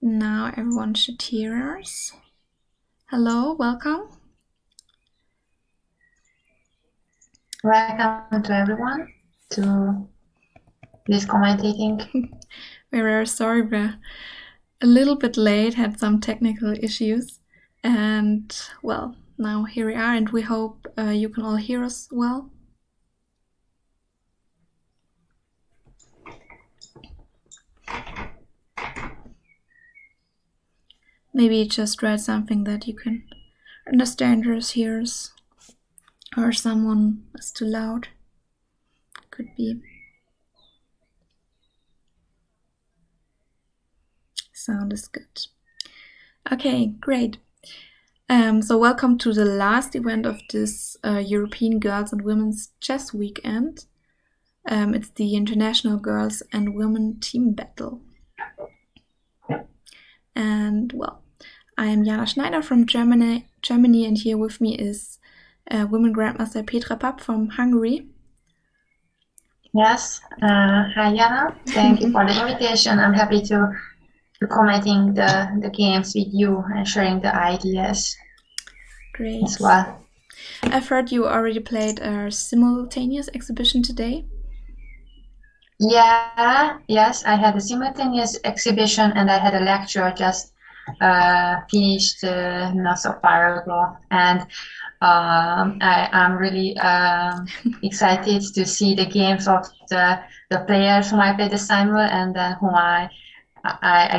Now everyone should hear us. Hello, welcome. Welcome to everyone to this commentating. We're very sorry, we're a little bit late, had some technical issues. And well, now here we are, and we hope you can all hear us well. Maybe just write something that you can understand or hears, or someone is too loud. Could be. Sound is good. Okay, great. So welcome to the last event of this European Girls and Women's Chess Weekend. It's the International Girls and Women Team Battle. And well, I am Jana Schneider from Germany, and here with me is Women Grandmaster Petra Papp from Hungary. Yes, hi Jana, thank you for the invitation. I'm happy to be commenting the games with you and sharing the ideas. Great. As well. I've heard you already played a simultaneous exhibition today. Yes, I had a simultaneous exhibition and I had a lecture just finished not so far ago, and I'm really excited to see the games of the players whom I play the simul and then whom I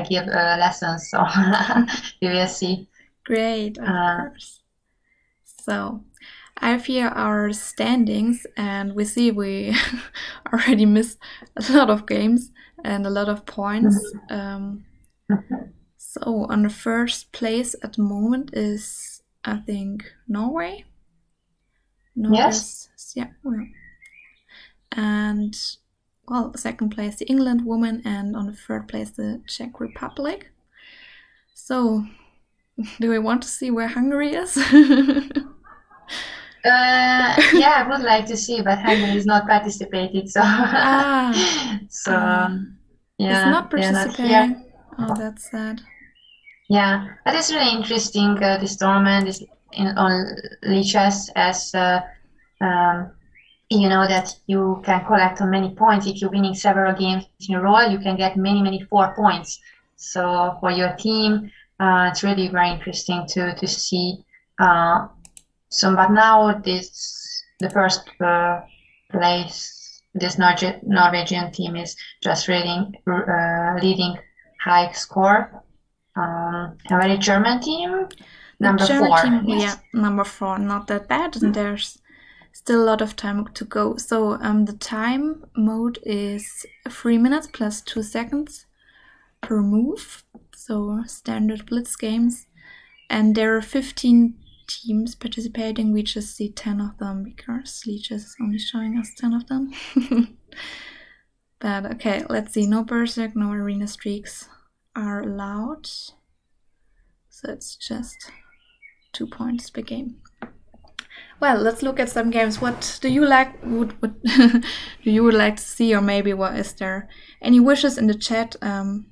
give lessons. So we will see. Great, of course. So I have here our standings, and we see we already missed a lot of games and a lot of points. So on the first place at the moment is, I think, Norway. Yes. Yeah. Well. And well, second place the England woman, and on the third place the Czech Republic. So, do we want to see where Hungary is? Yeah, I would like to see, but Hungary is not participated, so yeah, it's not participating. Not oh, that's sad. Yeah, but it's really interesting. This tournament is on Lichess, as you know that you can collect on many points. If you're winning several games in a row, you can get many 4 points. So for your team, it's really very interesting to see. So, but now the first place, this Norwegian team is just leading high score. A very German team, number 4. Team, yes. Yeah, number 4, not that bad, and there's still a lot of time to go. So the time mode is 3 minutes plus 2 seconds per move. So standard blitz games, and there are 15 teams participating. We just see 10 of them because Lichess is only showing us 10 of them. But okay, let's see. No berserk, no arena streaks are allowed. So it's just 2 points per game. Well, let's look at some games. What do you like? What do you would like to see, or maybe what is there any wishes in the chat who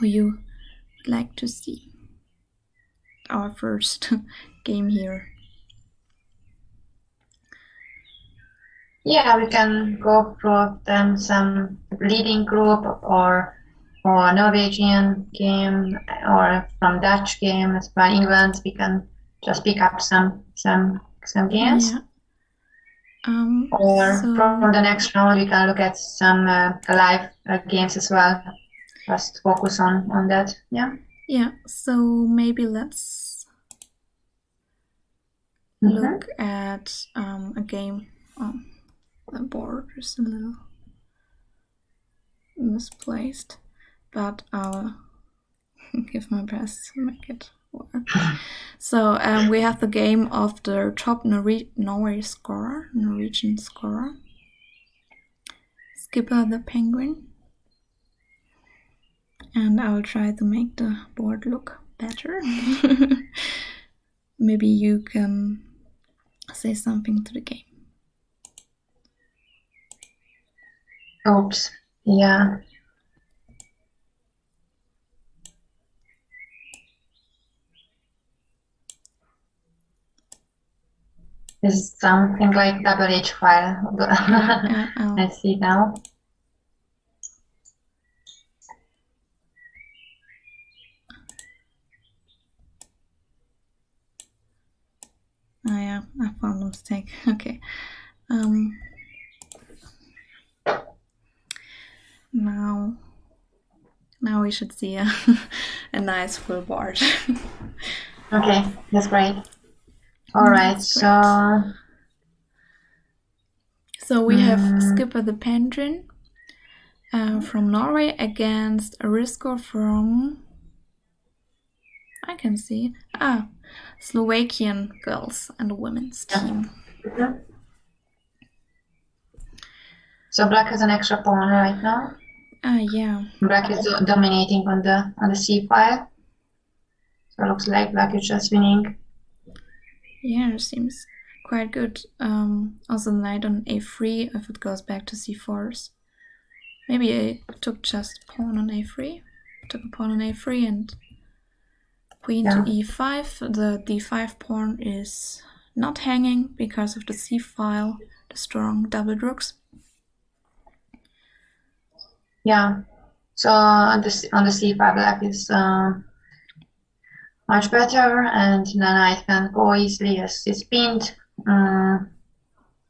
you would like to see? Our first game here. Yeah, we can go through them, some leading group or Norwegian game, or from Dutch game as by England. We can just pick up some games. Yeah. Or from the next round, we can look at some live games as well. Just focus on that. Yeah. So maybe let's look at a game. The board is a little misplaced, but I'll give my best to make it work. So we have the game of the top Norwegian scorer, Skipper the Penguin, and I'll try to make the board look better. Maybe you can say something to the game. Oops. Yeah. is something like double H file. Let's see now. Oh yeah, I found a mistake. Okay. Now we should see a nice full board. Okay, that's great. All right, so we have Skipper the Penguin from Norway against Arisko from, I can see it, Slovakian girls and women's team. So black has an extra pawn right now. Yeah. Black is dominating on the c file. So it looks like black is just winning. Yeah, it seems quite good. Also knight on a3 if it goes back to c4s. Maybe I took just pawn on a3. Took a pawn on a3 and queen to e5. The d5 pawn is not hanging because of the c file, the strong double rooks. Yeah, so on the c5 black is much better, and the knight can go easily as it's pinned.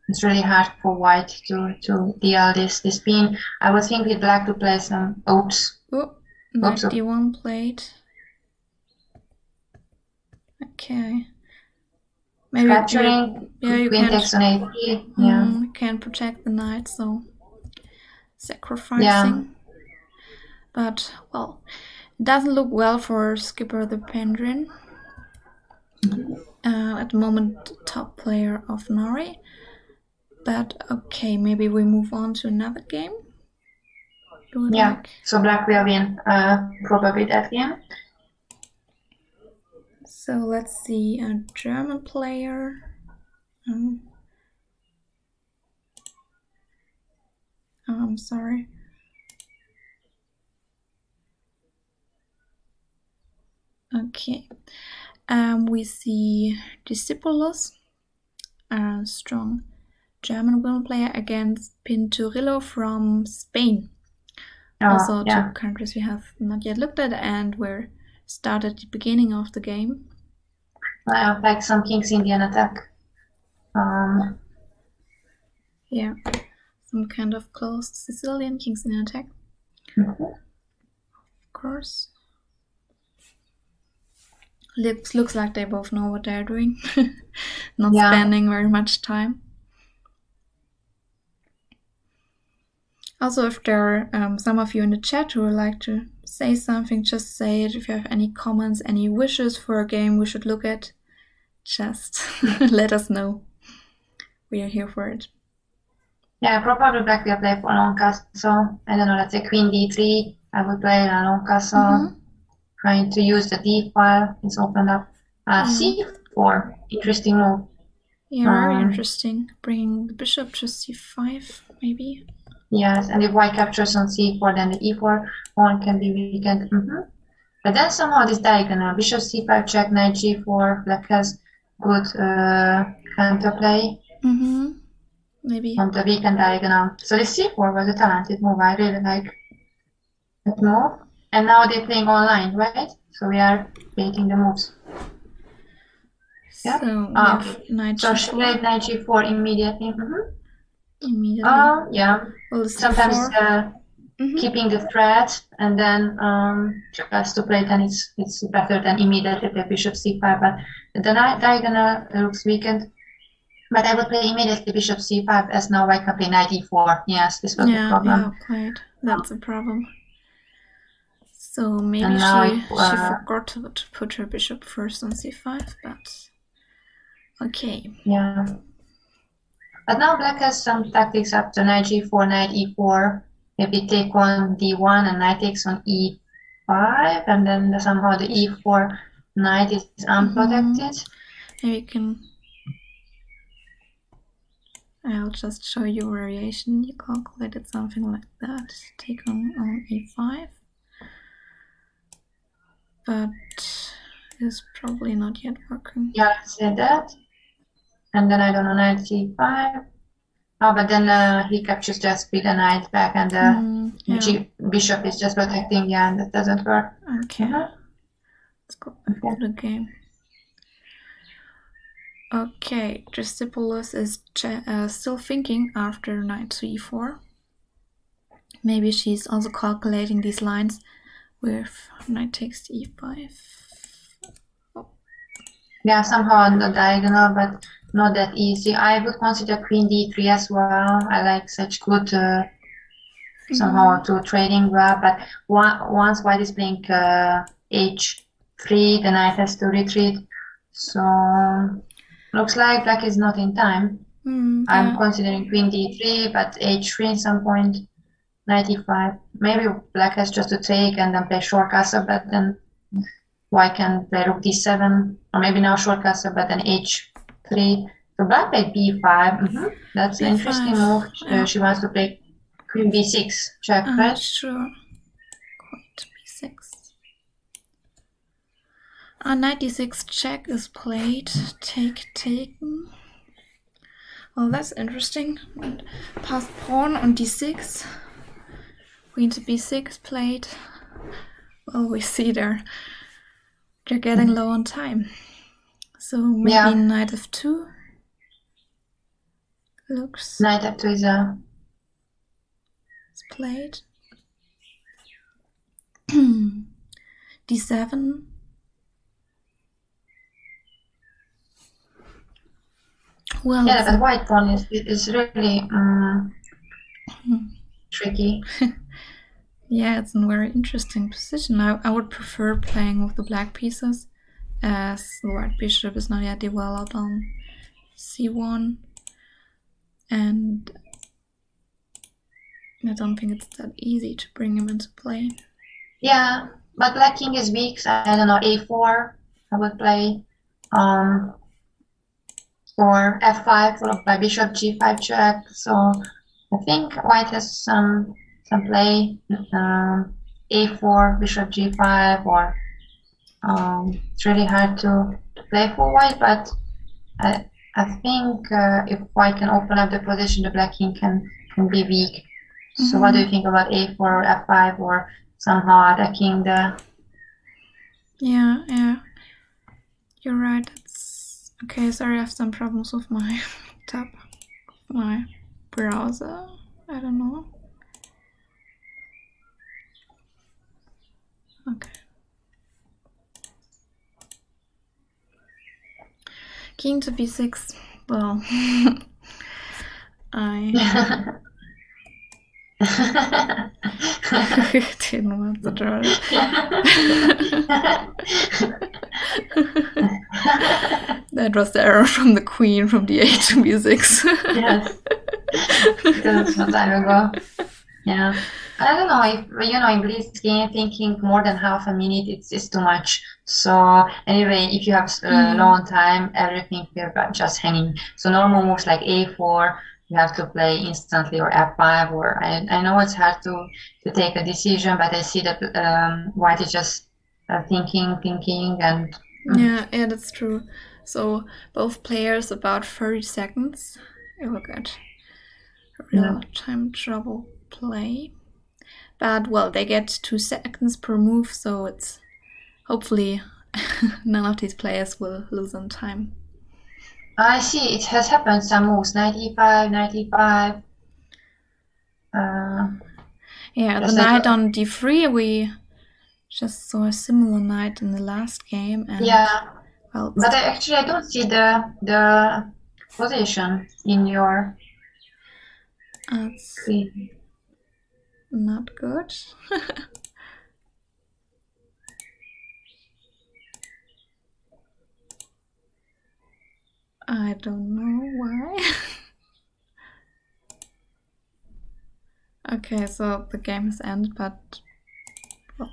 It's really hard for white to deal this pin. I was thinking with black to play some knight d1 played. Okay. Maybe capturing. you queen takes on a3. Yeah. Can protect the knight, so sacrificing. Yeah. But well, it doesn't look well for Skipper the Penguin. At the moment, top player of Norway. But okay, maybe we move on to another game. Yeah. So black will win probably that game. So let's see a German player. I'm sorry. Okay. We see Discipulus, a strong German women player against Pinturillo from Spain. Also two countries we have not yet looked at, and we're started at the beginning of the game. Like some King's Indian attack. Yeah, some kind of closed Sicilian King's Indian attack. Of course. Looks like they both know what they're doing. Not spending very much time. Also, if there are some of you in the chat who would like to say something, just say it. If you have any comments, any wishes for a game we should look at, just let us know. We are here for it. Yeah, probably black will play for long castle. I don't know, let's say queen d3. I would play a long castle. Trying to use the d file. It's opened up. c4. Interesting move. Yeah, very interesting. Bringing the bishop to c5, maybe. Yes, and if white captures on c4, then the e4 pawn can be weakened. But then somehow this diagonal, bishop c5 check, knight g4, black has good counterplay. Maybe. On the weakened diagonal. So this c4 was a talented move. I really like that move. And now they're playing online, right? So we are waiting the moves. Yeah. So we have knight so she played knight g4 immediately. Immediately. Yeah. Well, sometimes keeping the threat, and then just to play, then it's better than immediately play bishop c5. But the diagonal looks weakened. But I would play immediately bishop c5, as now I can play knight e4. Yes, this was the problem. Yeah, quite. That's a problem. So maybe she forgot to put her bishop first on c5, but okay. Yeah. But now black has some tactics after knight g4, knight e4. Maybe take on d1 and knight takes on e5, and then somehow the e4 knight is unprotected. Maybe you can. I'll just show you a variation. You calculated something like that. Take on e5. But it's probably not yet working. Yeah, let's say that. and then I don't know, knight c5. Oh, but then he captures just with a knight back, and the bishop is just protecting. Yeah, and that doesn't work. Okay. Let's go back to the game. Okay, Justipoulos is still thinking after knight to e4. Maybe she's also calculating these lines with knight takes to e5. Oh. Yeah, somehow on the diagonal, but not that easy. I would consider queen d3 as well. I like such good somehow to trading well, but once white is playing h3, the knight has to retreat. So looks like black is not in time. I'm considering queen d3, but h3 at some point, knight e5. Maybe black has just to take and then play short castle, but then white can play rook d7, or maybe now short castle, but then h3. So black played b5. That's an interesting move. She wants to play queen b6 check, right? Sure. Quite b6. Knight d6 check is played. Take taken. Well, that's interesting. And passed pawn on d6. Queen to b6 played. Well, we see they're getting low on time. So maybe knight f2 looks. Knight f2 is played. d7. Well, yeah, but white pawn is really tricky. Yeah, it's a very interesting position. I would prefer playing with the black pieces, as the white bishop is not yet developed on c1, and I don't think it's that easy to bring him into play. Yeah, but black king is weak, so I don't know, a4 I would play, or f5 followed by bishop g5 check. So I think white has some play, a4, bishop g5, or it's really hard to play for white, but I think if white can open up the position, the black king can be weak. So what do you think about a4 or f5, or somehow attacking the... Yeah, you're right. It's okay. Sorry, I have some problems with my tab, my browser. I don't know. Okay. King to b6. Well, I didn't want to draw it. That was the error from the queen from d8 to b6. Yes, that was some time ago. Yeah, I don't know if in this game thinking more than half a minute it's too much. So anyway, if you have long time, everything will just hanging. So normal moves like a4. You have to play instantly, or f5, or I know it's hard to take a decision, but I see that white is just thinking, and... Yeah, that's true. So both players about 30 seconds. It will get real time trouble play. But well, they get 2 seconds per move, so it's hopefully none of these players will lose on time. I see, it has happened, some moves, knight e5, knight e5. Yeah, the knight on d3, we just saw a similar knight in the last game. And, yeah, well, but I don't see the position in your... That's not good. I don't know why. Okay, so the game has ended, but... Well.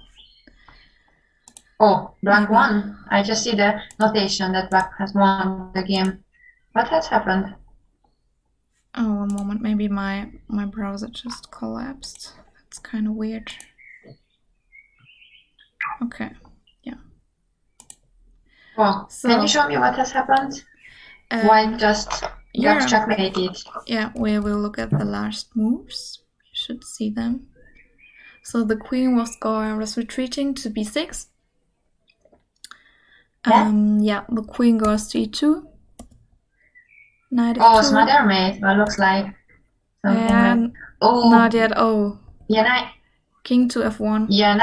Oh, black won. I just see the notation that black has won the game. What has happened? Oh, one moment. Maybe my browser just collapsed. That's kind of weird. Okay, yeah. Oh, so, can you show me what has happened? White just got checkmated. Yeah, we will look at the last moves. You should see them. So the queen was retreating to b6. Yeah, the queen goes to e2. Knight f2. Oh, smother mate. Well, looks like something not yet. Oh. Yeah, knight. King to f1. Yeah,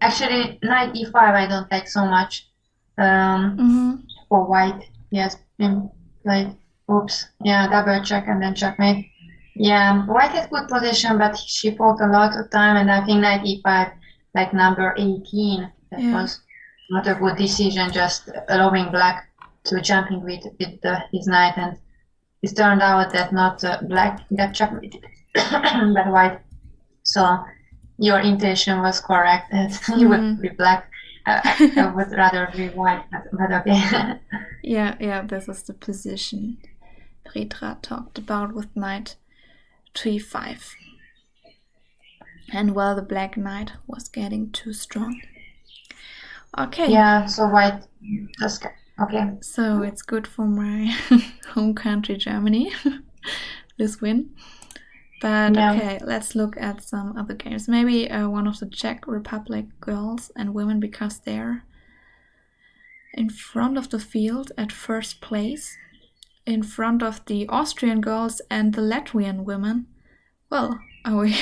actually, knight e5 I don't like so much. For white. Yes, like, oops. Yeah, double check and then checkmate. Yeah, white had good position, but she fought a lot of time, and I think knight e5, like number 18, that was not a good decision, just allowing black to jumping with his knight, and it turned out that not black got checkmated, but white. So your intention was correct, that you would be black. I would rather be white, but okay. yeah, this is the position Petra talked about with knight to e5. And well, the black knight was getting too strong. Okay. Yeah, so white just okay. So it's good for my home country, Germany, this win. But okay, let's look at some other games. Maybe one of the Czech Republic girls and women, because they're in front of the field at first place, in front of the Austrian girls and the Latvian women. Well, we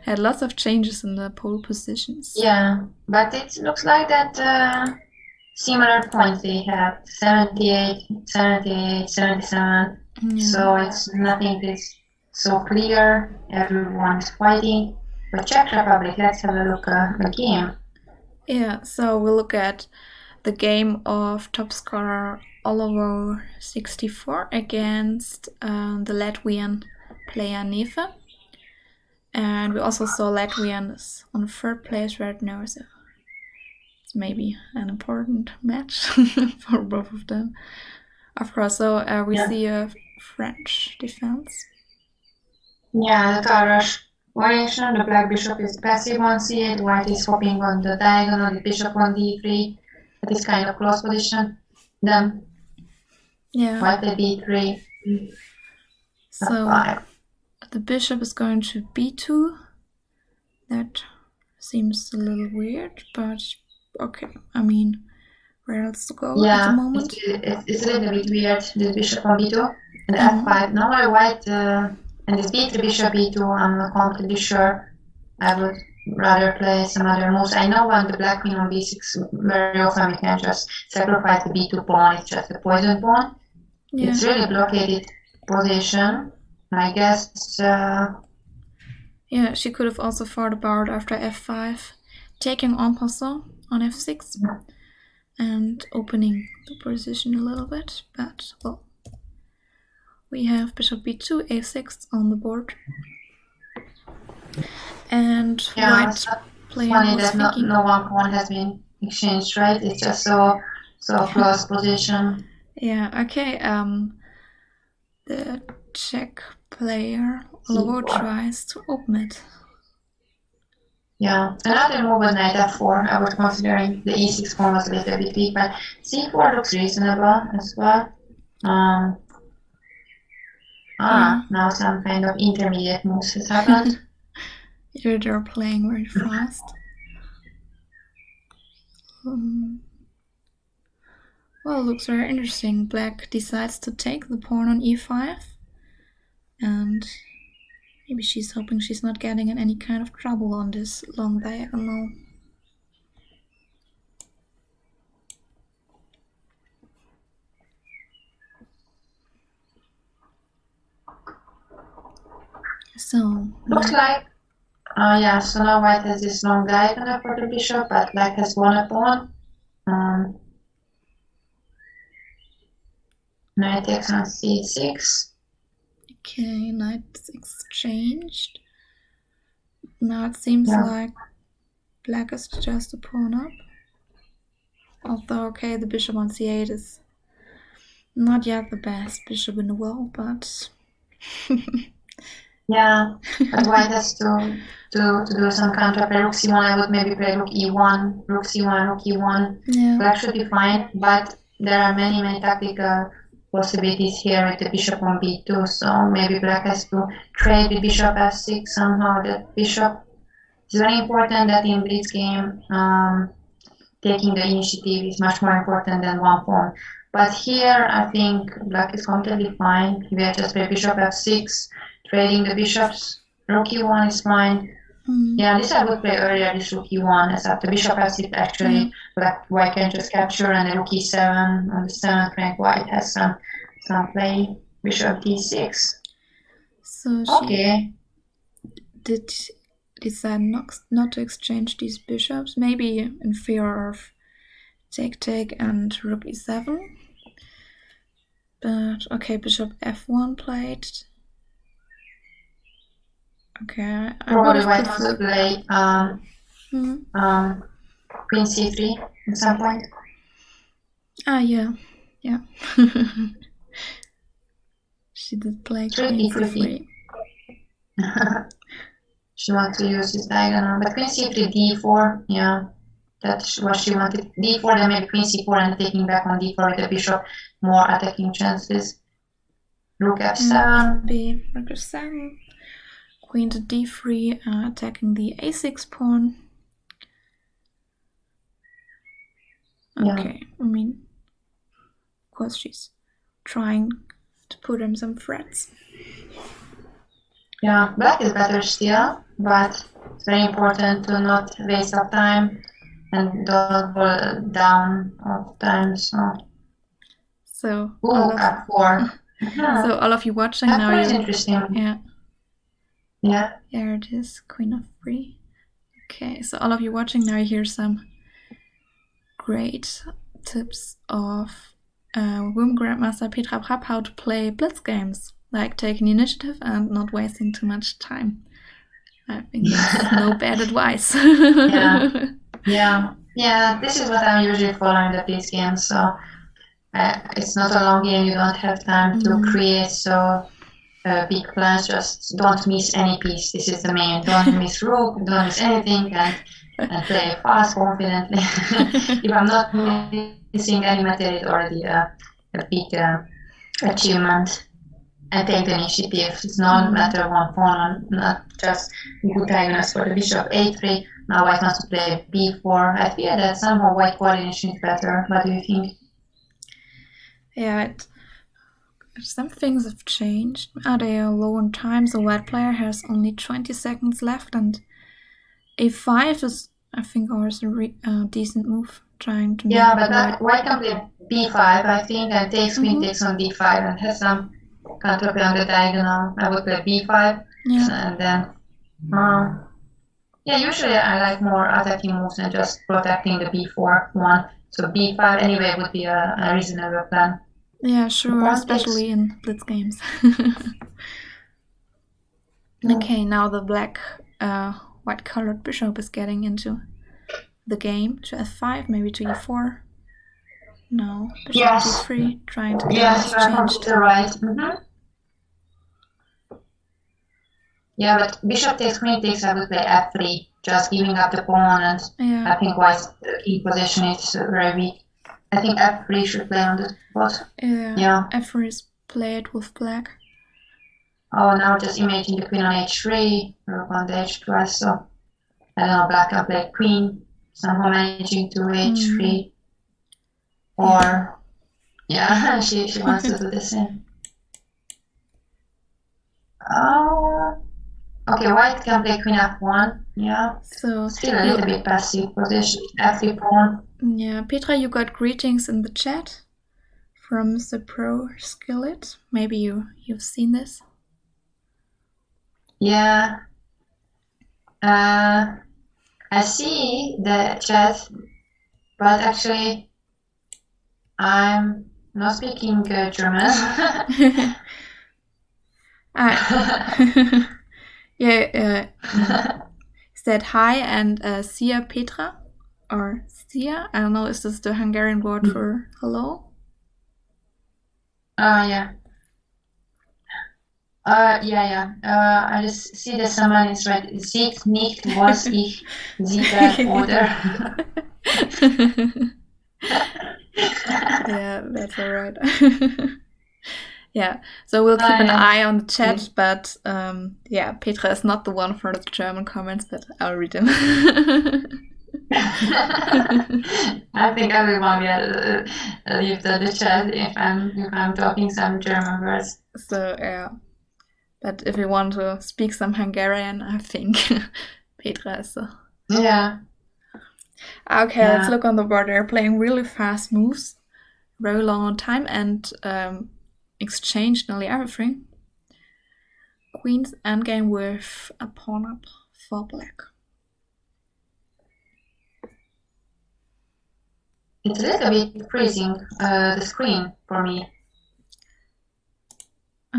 had lots of changes in the pole positions. Yeah, but it looks like that similar points they have, 78, 77. Yeah. So it's nothing is so clear, everyone's fighting. But Czech Republic, let's have a look at the game. Yeah, so we'll look at the game of top scorer Oliver 64 against the Latvian player Neve. And we also saw Latvians on third place right now, so it's maybe an important match for both of them. Of course, so we see a French defense. Yeah, the Taras formation, the black bishop is passive on c8, white is hopping on the diagonal, the bishop on d3. That is kind of close position. Then white at b3. So the bishop is going to b2. That seems a little weird, but okay. I mean, where else to go at the moment? It's a little bit weird, this bishop on b2 and f5. Normally white and this b3 bishop b2, I'm not completely sure. I would rather play some other moves. I know on the black queen on b6 very often you can just sacrifice the b2 pawn, it's just a poison pawn. Yeah. It's really blockaded position. I guess yeah, she could have also fought about after f5, taking en passant on f6 and opening the position a little bit, but well, we have bishop b2, a6 on the board. And white player funny was that thinking... no one pawn has been exchanged, right? It's just so close position. Yeah, okay. The Czech player Lovo tries to open it. Yeah, another move was knight f4. I was considering the e6 pawn was a little bit weak, but c4 looks reasonable as well. Now some kind of intermediate moves has happened. You're playing very fast. Well, looks very interesting. Black decides to take the pawn on e5. And maybe she's hoping she's not getting in any kind of trouble on this long diagonal. So looks like so now white has this long diagonal for the bishop, but black has won a pawn. Knight takes on c6. Okay, knight's exchanged. Now it seems like black is just a pawn up. Although, okay, the bishop on c8 is not yet the best bishop in the world, but... yeah, but white has to do some counter play. Rook c1, I would maybe play rook e1, rook c1, rook e1. Yeah. Black should be fine, but there are many tactical possibilities here with the bishop on b2, so maybe black has to trade with bishop f6 somehow. That bishop is very important, that in blitz game taking the initiative is much more important than one pawn. But here I think black is completely fine. We are just play bishop f6, trading the bishops. Rook e1 is fine. Yeah, this I would play earlier, this rook e1, as after bishop f6 actually white can just capture, and the rook e7 on the 7th rank white has some play, bishop d6. So okay. Did decide not to exchange these bishops, maybe in fear of take and rook e7. But okay, bishop f1 played. Okay, I probably white wants to play queen c3 at some point. Yeah. She did play queen c3. She wants to use this diagonal, but queen c3, d4, yeah, that's what she wanted. d4, then maybe queen c4 and taking back on d4 with the bishop, more attacking chances. Rook f7. Rook f7. Queen to d3, attacking the a6 pawn. Okay, I mean, of course she's trying to put him some threats. Yeah, black is better still, but it's very important to not waste of time and don't fall down all the time. So f4. So all of you watching now, is interesting. Yeah, here it is, queen of 3. Okay, so all of you watching now, you hear some great tips of women grandmaster Petra Prapp how to play blitz games, like taking initiative and not wasting too much time. I think that's no bad advice. Yeah, this is what I'm usually following the blitz games. So it's not a long game, you don't have time to create big plans, just don't miss any piece. This is the main. Don't miss rook, don't miss anything, and play fast, confidently. If I'm not missing any material, it's already a big achievement. And take the initiative. It's not matter one pawn, not just good diagonals for the bishop a3. Now white wants to play b4. I feel that somehow white coordination is better. What do you think? Yeah, some things have changed. They are low on time, so white player has only 20 seconds left, and a5 is, I think, also a decent move. Trying to but white can play b5, I think, and takes queen takes on d5 and has some counterplay on the diagonal. I would play b5, and then usually I like more attacking moves than just protecting the b4 one. So b5 anyway would be a reasonable plan. Yeah, sure, especially in blitz games. Okay, now the black white colored bishop is getting into the game to f5, maybe to e4. No, bishop d3, trying to get exchanged. Right. Yeah, but bishop takes, queen takes, I would play f3, just giving up the pawn, and I think white's key position is very weak. I think f3 should play on the spot. Yeah, f3 is played with black. Oh, now just imagine the queen on h3, rook on the h2, so I don't know, black can play queen, somehow managing to h3. Or, she wants to do the same. Oh, okay, white can play queen f1, So still a little bit passive position, f3 pawn. Yeah, Petra, you got greetings in the chat from the Pro Skillet. Maybe you've seen this. Yeah, I see the chat, but actually I'm not speaking German. Said hi and see ya, Petra. Or Sia, I don't know, is this the Hungarian word for hello? Yeah. I just see that someone is right. Sieht nicht, was ich sieht, oder? Yeah, that's alright. Yeah, so we'll keep an yeah. eye on the chat, but yeah, Petra is not the one for the German comments, but I'll read them. I think everyone will leave the chat if I'm talking some German words. So yeah, but if you want to speak some Hungarian, I think Petra is the... Yeah. Okay, let's look on the board. They're playing really fast moves, very long on time, and exchange nearly everything. Queen's endgame with a pawn up for black. It's a little bit freezing the screen for me.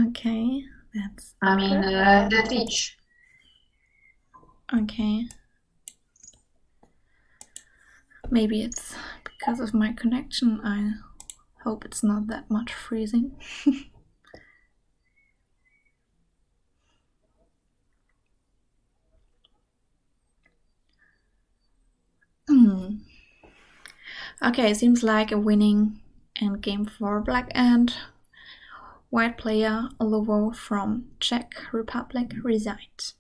Okay, that's... I mean, the Twitch. Okay. Maybe it's because of my connection. I hope it's not that much freezing. Okay, seems like a winning endgame for black, and white player Lovo from Czech Republic resigned.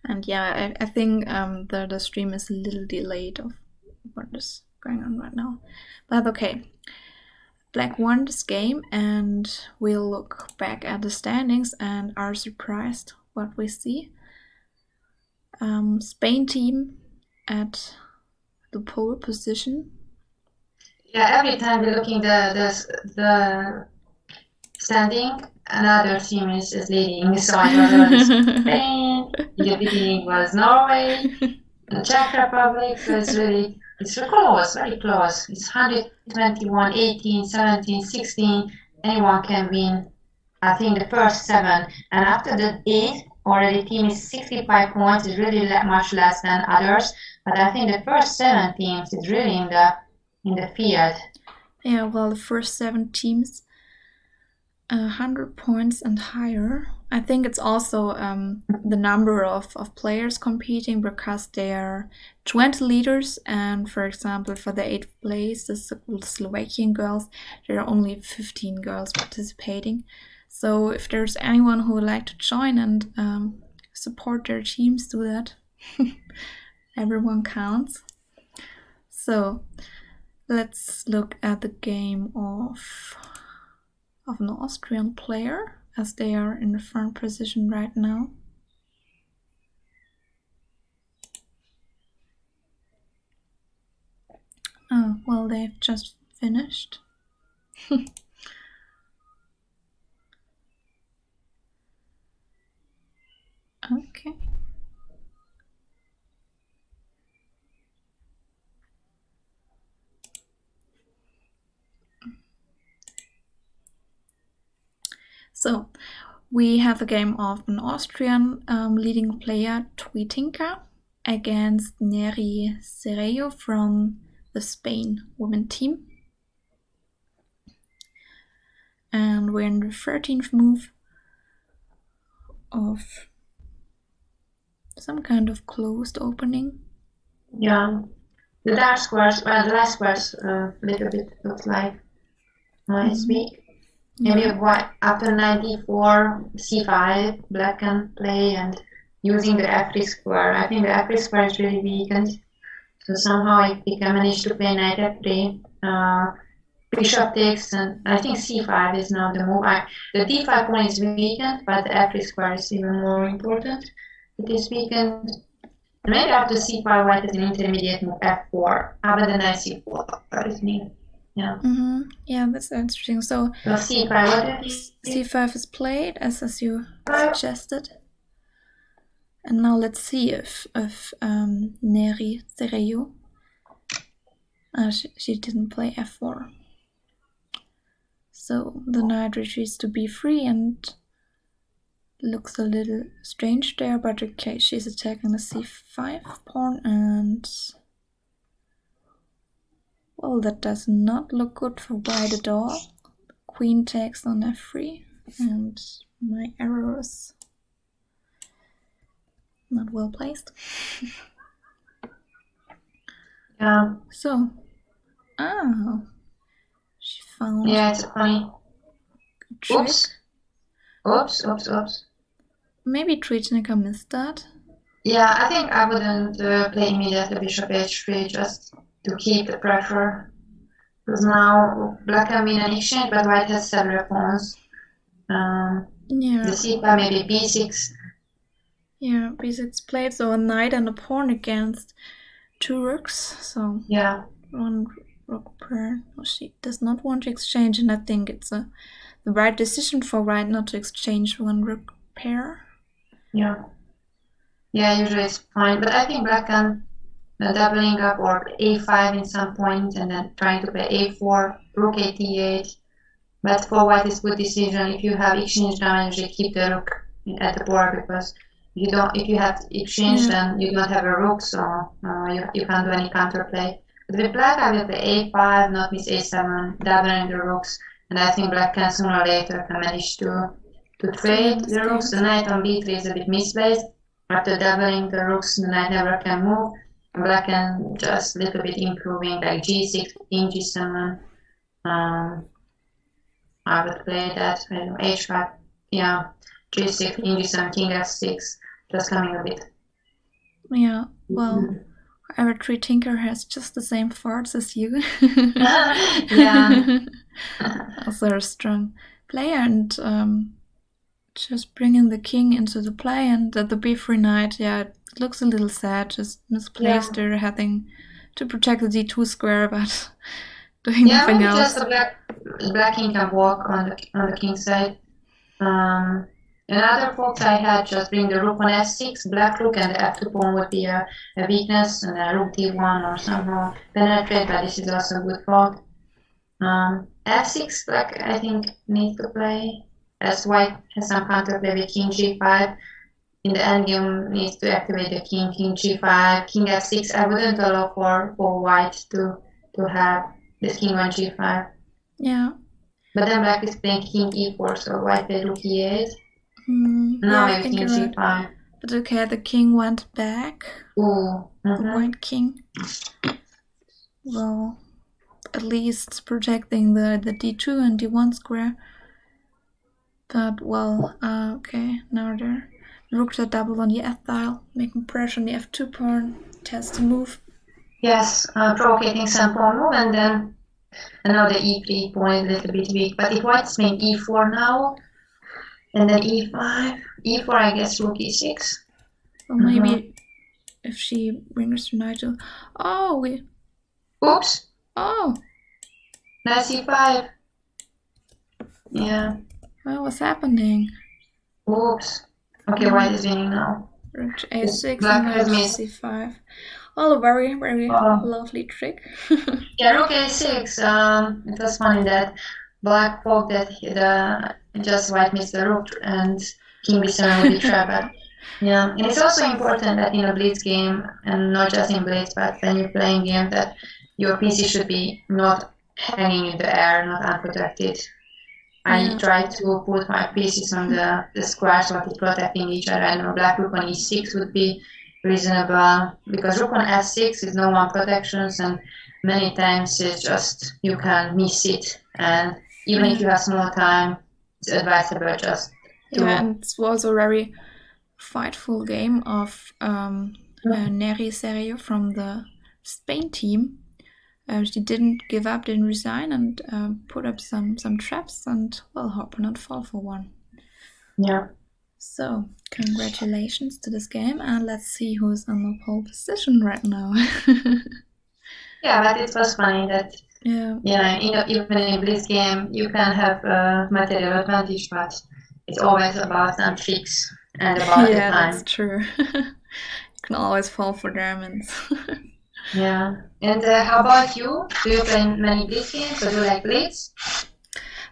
And yeah, I think the stream is a little delayed of what is going on right now. But okay, black won this game, and we'll look back at the standings and are surprised what we see. Spain team at the pole position. Yeah, every time we're looking the standing, another team is leading. So it was already Spain. In the beginning was Norway, the Czech Republic. So it's close, very close. It's 121, 18, 17, 16. Anyone can win. I think the first 7, and after the 8, already team is 65 points. Is really much less than others. But I think the first 7 teams is really in the field. Yeah, well, the first 7 teams, 100 points and higher. I think it's also the number of players competing, because there are 20 leaders, and for example, for the 8th place, the Slovakian girls, there are only 15 girls participating. So if there's anyone who would like to join and support their teams, do that. Everyone counts. So let's look at the game of an Austrian player, as they are in the front position right now. Oh, well, they've just finished. Okay. So, we have a game of an Austrian leading player, Tweetinka, against Neri Sereo from the Spain women team. And we're in the 13th move of some kind of closed opening. Yeah, the dark squares, the last squares a little bit looks like nice weak. Maybe white after 94 c5 black can play, and using the f3 square. I think the f3 square is really weakened. So somehow if we can manage to play knight f3, bishop takes, and I think c5 is now the move. The d5 pawn is weakened, but the f3 square is even more important. It is weakened. And maybe after c5 white is an intermediate move f4. How about the knight c4 is needed? Yeah. Yeah, that's interesting. So c5 is played as you suggested, and now let's see if Neri Sereo. She didn't play f4, so the knight retreats to b3 and looks a little strange there. But okay, she's attacking the c5 pawn, and well, that does not look good for white at all. Queen takes on f3, and my arrow is not well placed. Yeah. So, She found Yeah, it's funny. a trick. Oops. Maybe Trichnika missed that. Yeah, I think I wouldn't play immediately bishop h3 just to keep the pressure. Because now black can win an exchange, but white has several pawns. The c5, maybe b6. Yeah, b6 played, so a knight and a pawn against 2 rooks. So yeah, 1 rook pair. Oh, she does not want to exchange, and I think it's the right decision for white not to exchange 1 rook pair. Yeah, usually it's fine, but I think black can doubling up or a5 in some point and then trying to play a4, rook a8. But for white, it's good decision. If you have exchange now, usually keep the rook at the board, because if you have exchange, then you don't have a rook, so you can't do any counterplay. But with black, I will play a5, not miss a7, doubling the rooks, and I think black can sooner or later can manage to trade the rooks. The knight on b3 is a bit misplaced. After doubling the rooks, the knight never can move. Black can just a little bit improving, like g6, king g7. I would play that, h5, yeah, g6, king g7, king f6, just coming a bit. Yeah, well, our tree tinker has just the same farts as you. Yeah. Also a strong player, and just bringing the king into the play, and the b3 knight, yeah, it looks a little sad, just misplaced there, having to protect the d2 square, but doing nothing else. Just a black king can walk on the king side. Another fault I had, just bring the rook on f6, black rook, and the f2 pawn would be a weakness, and a rook d1 or somehow penetrate, but this is also a good fault. F6, black, I think, needs to play, as white has some counterplay with king g5. In the endgame, needs to activate the king g5, king f6. I wouldn't allow for white to have this king on g5. Yeah. But then black is playing king e4, so white played rook e8. Now maybe king g5. Right. But okay, the king went back. Ooh. The white king. Well, at least protecting the d2 and d1 square. But, well, okay, now the rooks are double on the f tile, making pressure on the f2 pawn. It has to move. Yes, provoking some pawn move, and then now the e3 pawn is a little bit weak. But if white's playing e4 now, and then e5, e4, I guess rook e6. Well, maybe if she brings the knight to... Oh, Oops. Oh. Knight c5. Yeah. Well, what's happening? Oops. Okay, white is winning now. Rook a6 and knight c5. Well, a very, very lovely trick. Yeah, rook a6. It was funny that black thought that just white missed the rook and king b7 would be trapped. Yeah, and it's also important that in a blitz game, and not just in blitz, but when you're playing game, that your PC should be not hanging in the air, not unprotected. I try to put my pieces on the squares, so it's protecting each other. And black rook on e6 would be reasonable, because rook on f6 is no one protections, and many times it's just you can miss it. And even if you have small time, it's advisable just to... Yeah, and it was a very fightful game of Neri Serio from the Spain team. She didn't give up, didn't resign, and put up some traps, and, well, hope not fall for one. Yeah. So, congratulations to this game, and let's see who's on the pole position right now. Yeah, but it was funny that even in this game you can have material advantage, but it's always about some tricks and about the time. Yeah, that's true. You can always fall for diamonds. Yeah. And how about you? Do you play many blitz games, or do you like blitz?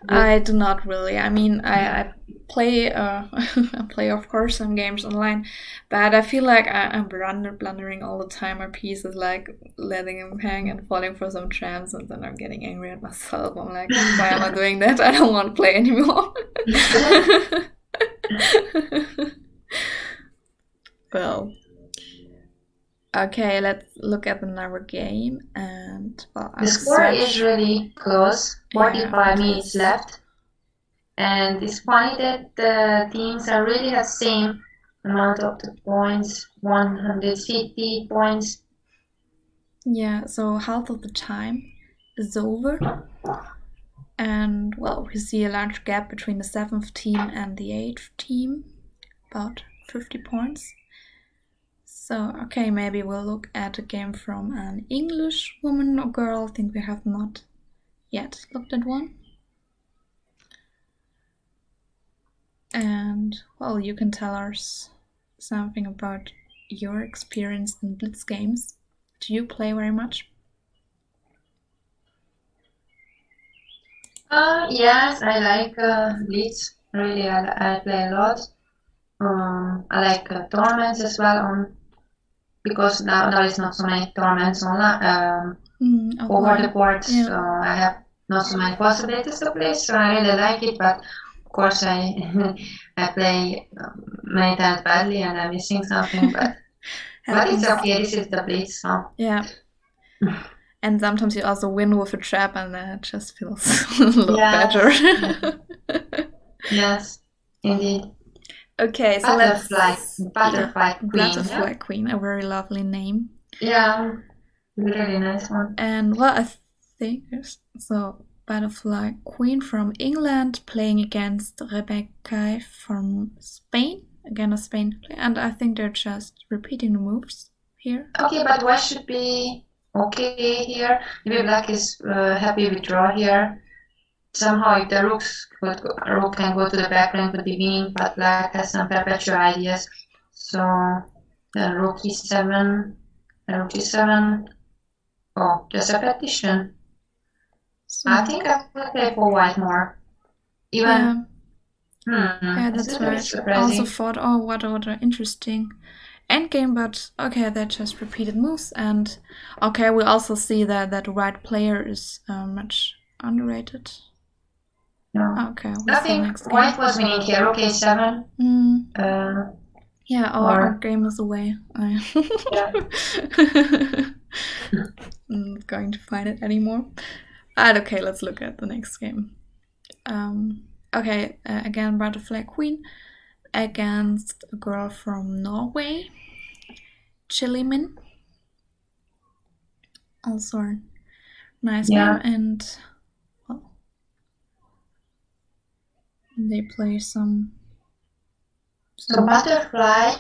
I do not really. I mean, I play, I play, of course, some games online, but I feel like I'm blundering all the time. My piece is like letting him hang and falling for some traps, and then I'm getting angry at myself. I'm like, why am I doing that? I don't want to play anymore. Well, Okay, let's look at another game. And well, the score is really close. 45 minutes left. And it's funny that the teams are really the same amount of the points, 150 points. Yeah, so half of the time is over. And well, we see a large gap between the 7th team and the 8th team, about 50 points. So, okay, maybe we'll look at a game from an English woman or girl. I think we have not yet looked at one. And, well, you can tell us something about your experience in Blitz games. Do you play very much? Yes, I like Blitz. Really, I play a lot. I like tournaments as well, because now there's not so many tournaments online over the board. Yeah. So I have not so many possibilities to play, so I really like it. But of course, I play many times badly and I'm missing something. But it's okay. This is the Blitz. So. Yeah. And sometimes you also win with a trap, and then it just feels a lot better. Yes, indeed. Okay, so Butterfly Queen, a very lovely name. Yeah, really nice one. And well, I think so. Butterfly Queen from England playing against Rebecca from Spain, again a Spain player, and I think they're just repeating the moves here. Okay, but white should be okay here. Maybe black is happy with draw here. Somehow, if the rook can go to the back rank, would be winning, but black has some perpetual ideas. So the rook e7, Oh, just a petition. So, I think I will play for white more. Even. Yeah, that's right. Also thought, oh, what an interesting endgame, but okay, they're just repeated moves, and okay, we also see that the white player is much underrated. No. Okay. I think white was winning here. Rook a7. Yeah, our game is away. I'm not going to find it anymore. Okay, let's look at the next game. Okay, again, Butterfly Queen against a girl from Norway, Chilimin. Also a nice game, and well, they play some. So Butterfly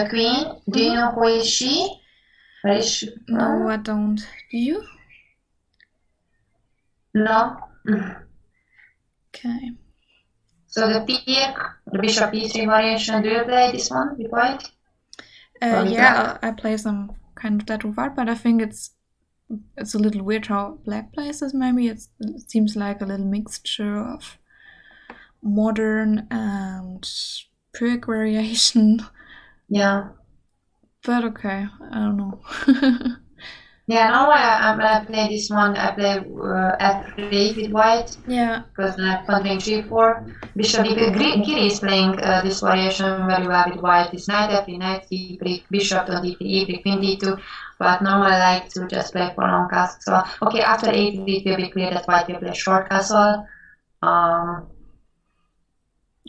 Queen, do you know who is she? Where is she? No, I don't. Do you? No. Okay. So the bishop e3 variation, do you play this one with white? Yeah, I play some kind of that with white, but I think it's a little weird how black plays this. Maybe it seems like a little mixture of modern and Pyrrhic variation. Yeah. But okay, I don't know. Yeah, normally when I play this one, I play f3 with white. Yeah. Because then I'm playing g4. Bishop d3. Giri is playing this variation very well with white. It's knight f3, knight c3, bishop on d3, e3, queen d2. But normally I like to just play for long castle. So, okay, after a3 it will be clear that white will play short castle.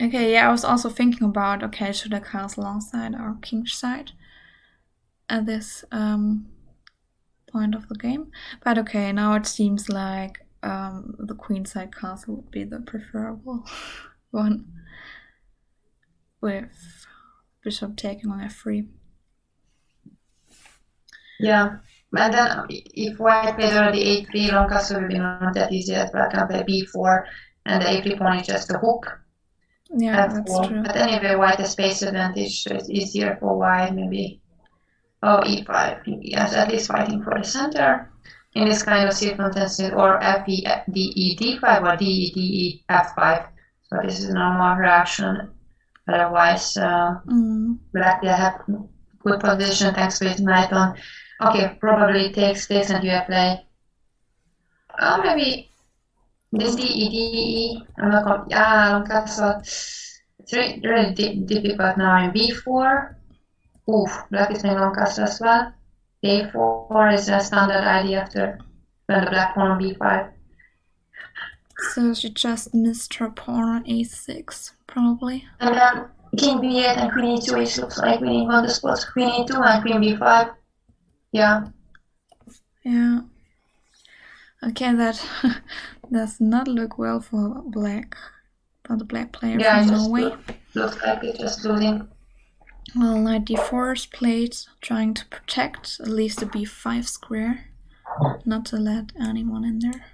Okay, yeah, I was also thinking about, okay, should I castle alongside or king side at this point of the game? But okay, now it seems like the queenside castle would be the preferable one, with bishop taking on f3. Yeah, and then if white plays already a3, long castle will be not that easy as well. I can play b4, and the a3 pawn is just a hook. Yeah, f4. That's true. But anyway, white has space advantage, so it's easier for white, maybe. Oh, e5. Yes, at least fighting for the center. In this kind of circumstances, or f e d e d5 or d e d e f5. So this is a normal reaction. Otherwise, black will have good position thanks to his knight on. Okay, probably takes and you play. Maybe this d e d e. I'm not going. Long castle. It's really difficult now in b4. Oof, black is playing long castle as well. a4 is a standard idea after when the black pawn on b5. So she just missed her pawn on a6, probably. And then king b8 and queen e2, which looks like winning on the spot. Queen e2 and queen b5. Yeah. Yeah. Okay, that does not look well for the black player from Norway. Looks like it's just losing. Well, knight d4 is played, trying to protect at least the b5 square, not to let anyone in there.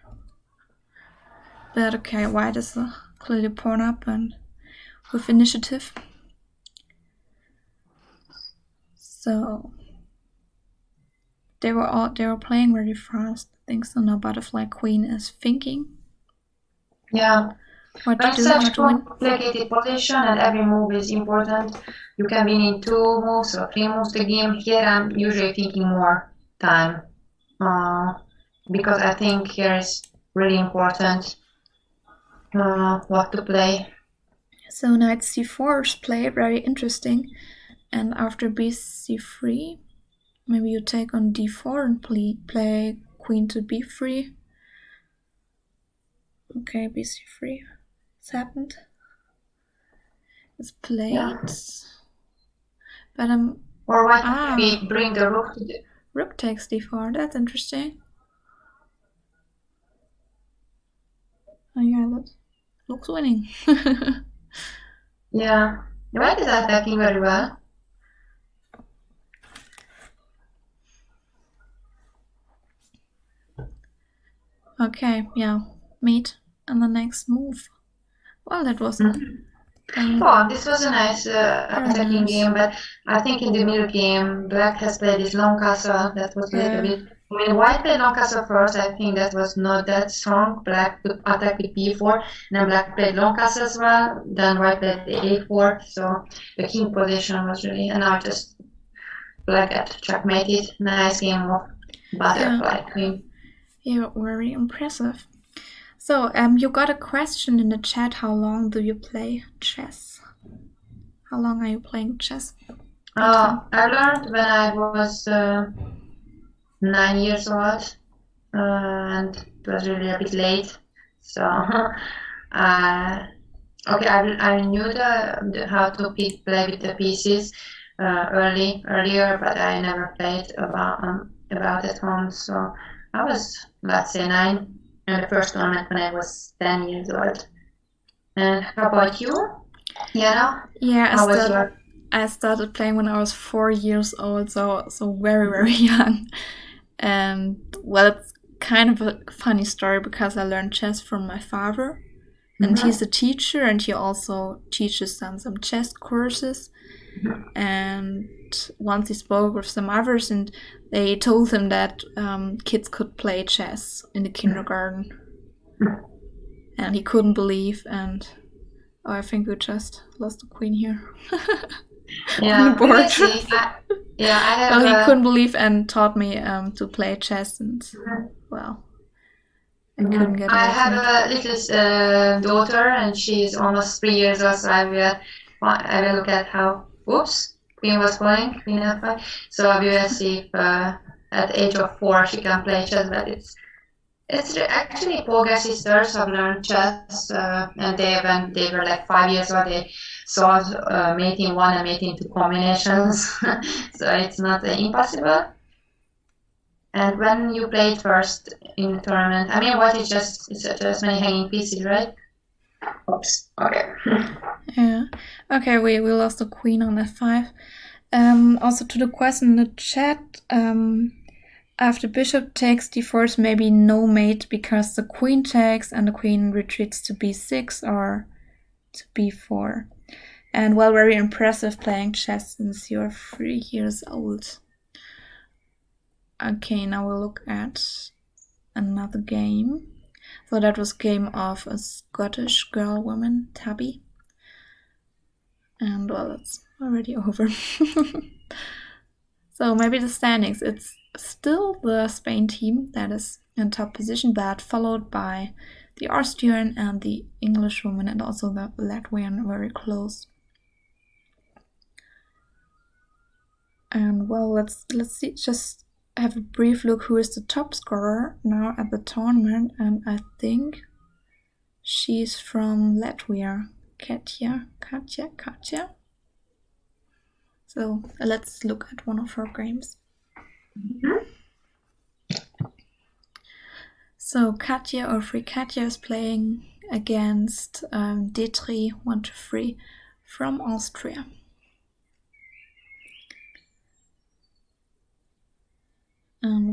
But okay, white is clearly pawn up and with initiative. So they were playing very fast. I think so. Now butterfly queen is thinking. Yeah. What to do? Such complicated position, and every move is important. You can win in 2 moves or 3 moves the game. Here I'm usually thinking more time, because I think here is really important what to play. So knight c4 is played, very interesting. And after bc3, maybe you take on d4 and play queen to b3. Okay, bc3. It's happened. It's played. Yeah. But or why we bring the rook to the rook takes d4. That's interesting. Oh yeah, that looks winning. Yeah, the white is attacking very well. Okay, yeah, mate. And the next move. Well, that was. This was a nice attacking game, but I think in the middle game, black has played this long castle. That was a little bit. I mean, white played long castle first. I think that was not that strong. Black could attack with b4. Then black played long castle as well. Then white played a4. So the king position was really. And now just black got checkmated. Nice game of butterfly queen. Yeah, very impressive. So, you got a question in the chat. How long do you play chess? How long are you playing chess? I learned when I was 9 years old, and it was really a bit late. So, I knew how to play with the pieces earlier, but I never played about at home. So I was, let's say, 9. And the first tournament when I was 10 years old. And how about you? Yeah. I started playing when I was 4 years old, so very, very young. And well, it's kind of a funny story because I learned chess from my father, and he's a teacher, and he also teaches some chess courses. And once he spoke with some others, and they told him that kids could play chess in the kindergarten, and he couldn't believe. And I think we just lost the queen here. Yeah, on the board. He couldn't believe and taught me to play chess, and well, I couldn't get away I have from a little daughter, and she's almost 3 years old. So I will look at how. Oops, queen was falling, queen f5. So we will see if at the age of 4 she can play chess. But it's actually Polgar sisters have learned chess, and when they were like 5 years old, they solved mating 1 and mating 2 combinations. So it's not impossible. And when you played first in the tournament, I mean, what is just many hanging pieces, right? Oops. Okay. Yeah. Okay, we lost the queen on f5. Also to the question in the chat, after bishop takes d4, maybe no mate because the queen takes and the queen retreats to b6 or to b4. And well, very impressive playing chess since you're 3 years old. Okay, now we'll look at another game. So that was game of a Scottish girl woman, Tabby. And well, it's already over. So maybe the standings. It's still the Spain team that is in top position, but followed by the Austrian and the English woman, and also the Latvian very close. And well, let's see, just have a brief look who is the top scorer now at the tournament, and I think she's from Latvia, Katja. So let's look at one of her games. Mhm. So Katja or Free Katja is playing against D3 1-3 from Austria.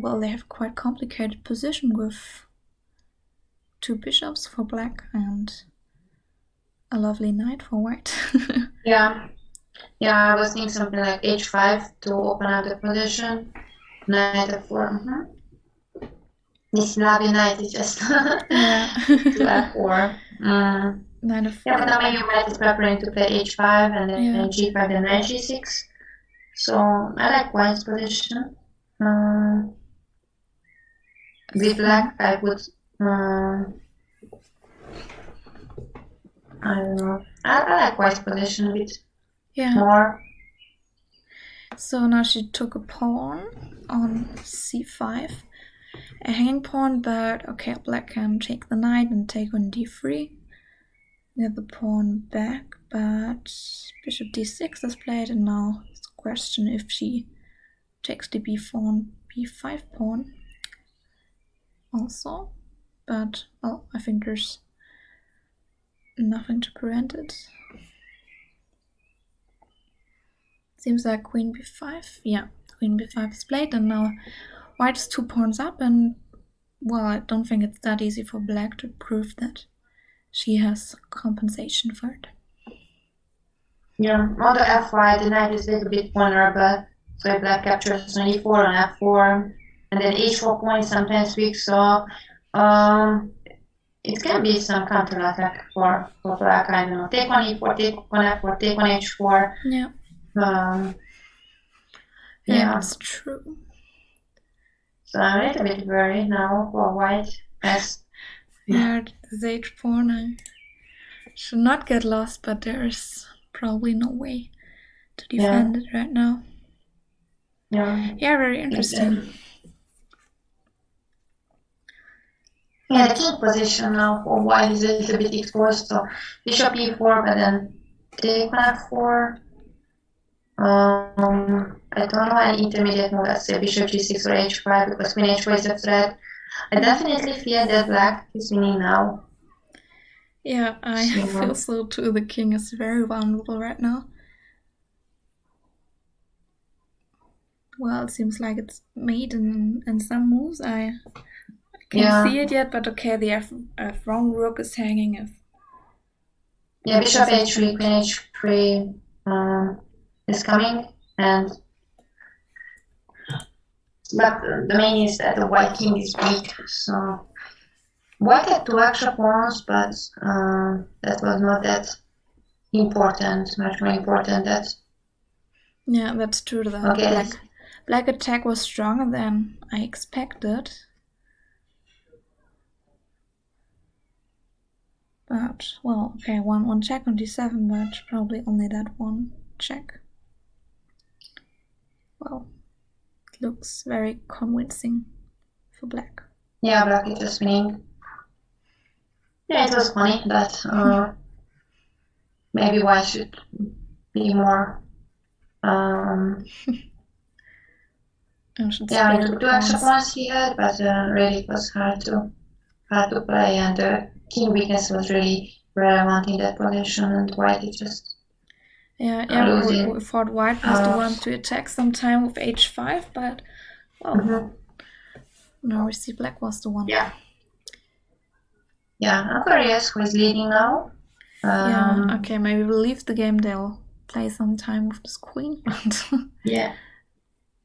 Well, they have quite complicated position with 2 bishops for black and a lovely knight for white. Yeah, I was thinking something like h5 to open up the position. Knight f4. This lovely knight is just Yeah. to f4. Knight of Yeah, but now maybe white is preparing to play h5 and then Yeah. g5, then knight g6. So I like white's position. With black, I would. I don't know. I like white's position a bit more. So now she took a pawn on c5, a hanging pawn, but okay, black can take the knight and take on d3. Get the pawn back, but bishop d6 is played, and now it's a question if she takes the b5 pawn also. But well, I think there's nothing to prevent it. Seems like queen b5. Yeah, queen b5 is played, and now white is 2 pawns up, and well, I don't think it's that easy for black to prove that she has compensation for it. Yeah, on the f5, the knight is a little bit vulnerable. So if black captures on e4 on f4, and then h4 pawn is sometimes weak, so it can be some counter attack for black. I don't know. Take on e4, take on f4, take on h4. Yeah. Yeah, it's true. So I'm a little bit worried now for white. Yeah, the h pawn I should not get lost, but there is probably no way to defend it right now. Yeah, very interesting. Yeah, the king position now for white is a little bit exposed. So bishop e4, but then take on f4. I don't know any intermediate move, let's say bishop g6 or h5, because queen h4 is a threat. I definitely feel that black is winning now. Yeah, I feel so too. The king is very vulnerable right now. Well, it seems like it's made in some moves. I can't see it yet, but okay, the wrong rook is hanging. Yeah, bishop h3, queen h3 is coming, but the main is that the white king is weak, so white had 2 extra pawns, but that was not that important, much more important that... Yeah, that's true. The black attack was stronger than I expected. But, well, okay, one check on d7, but probably only that one check. Well, it looks very convincing for black. Yeah, black is just winning. Yeah, it was funny, but maybe white should be more... yeah, 2 extra pawns he had, but really it was hard to play, and the king weakness was really relevant in that position, and white is just... Yeah, we thought white was the one to attack sometime with h5, but well, now we see black was the one. Yeah, Aquarius who is leading now. Okay, maybe we'll leave the game. They'll play some time with this queen, but yeah,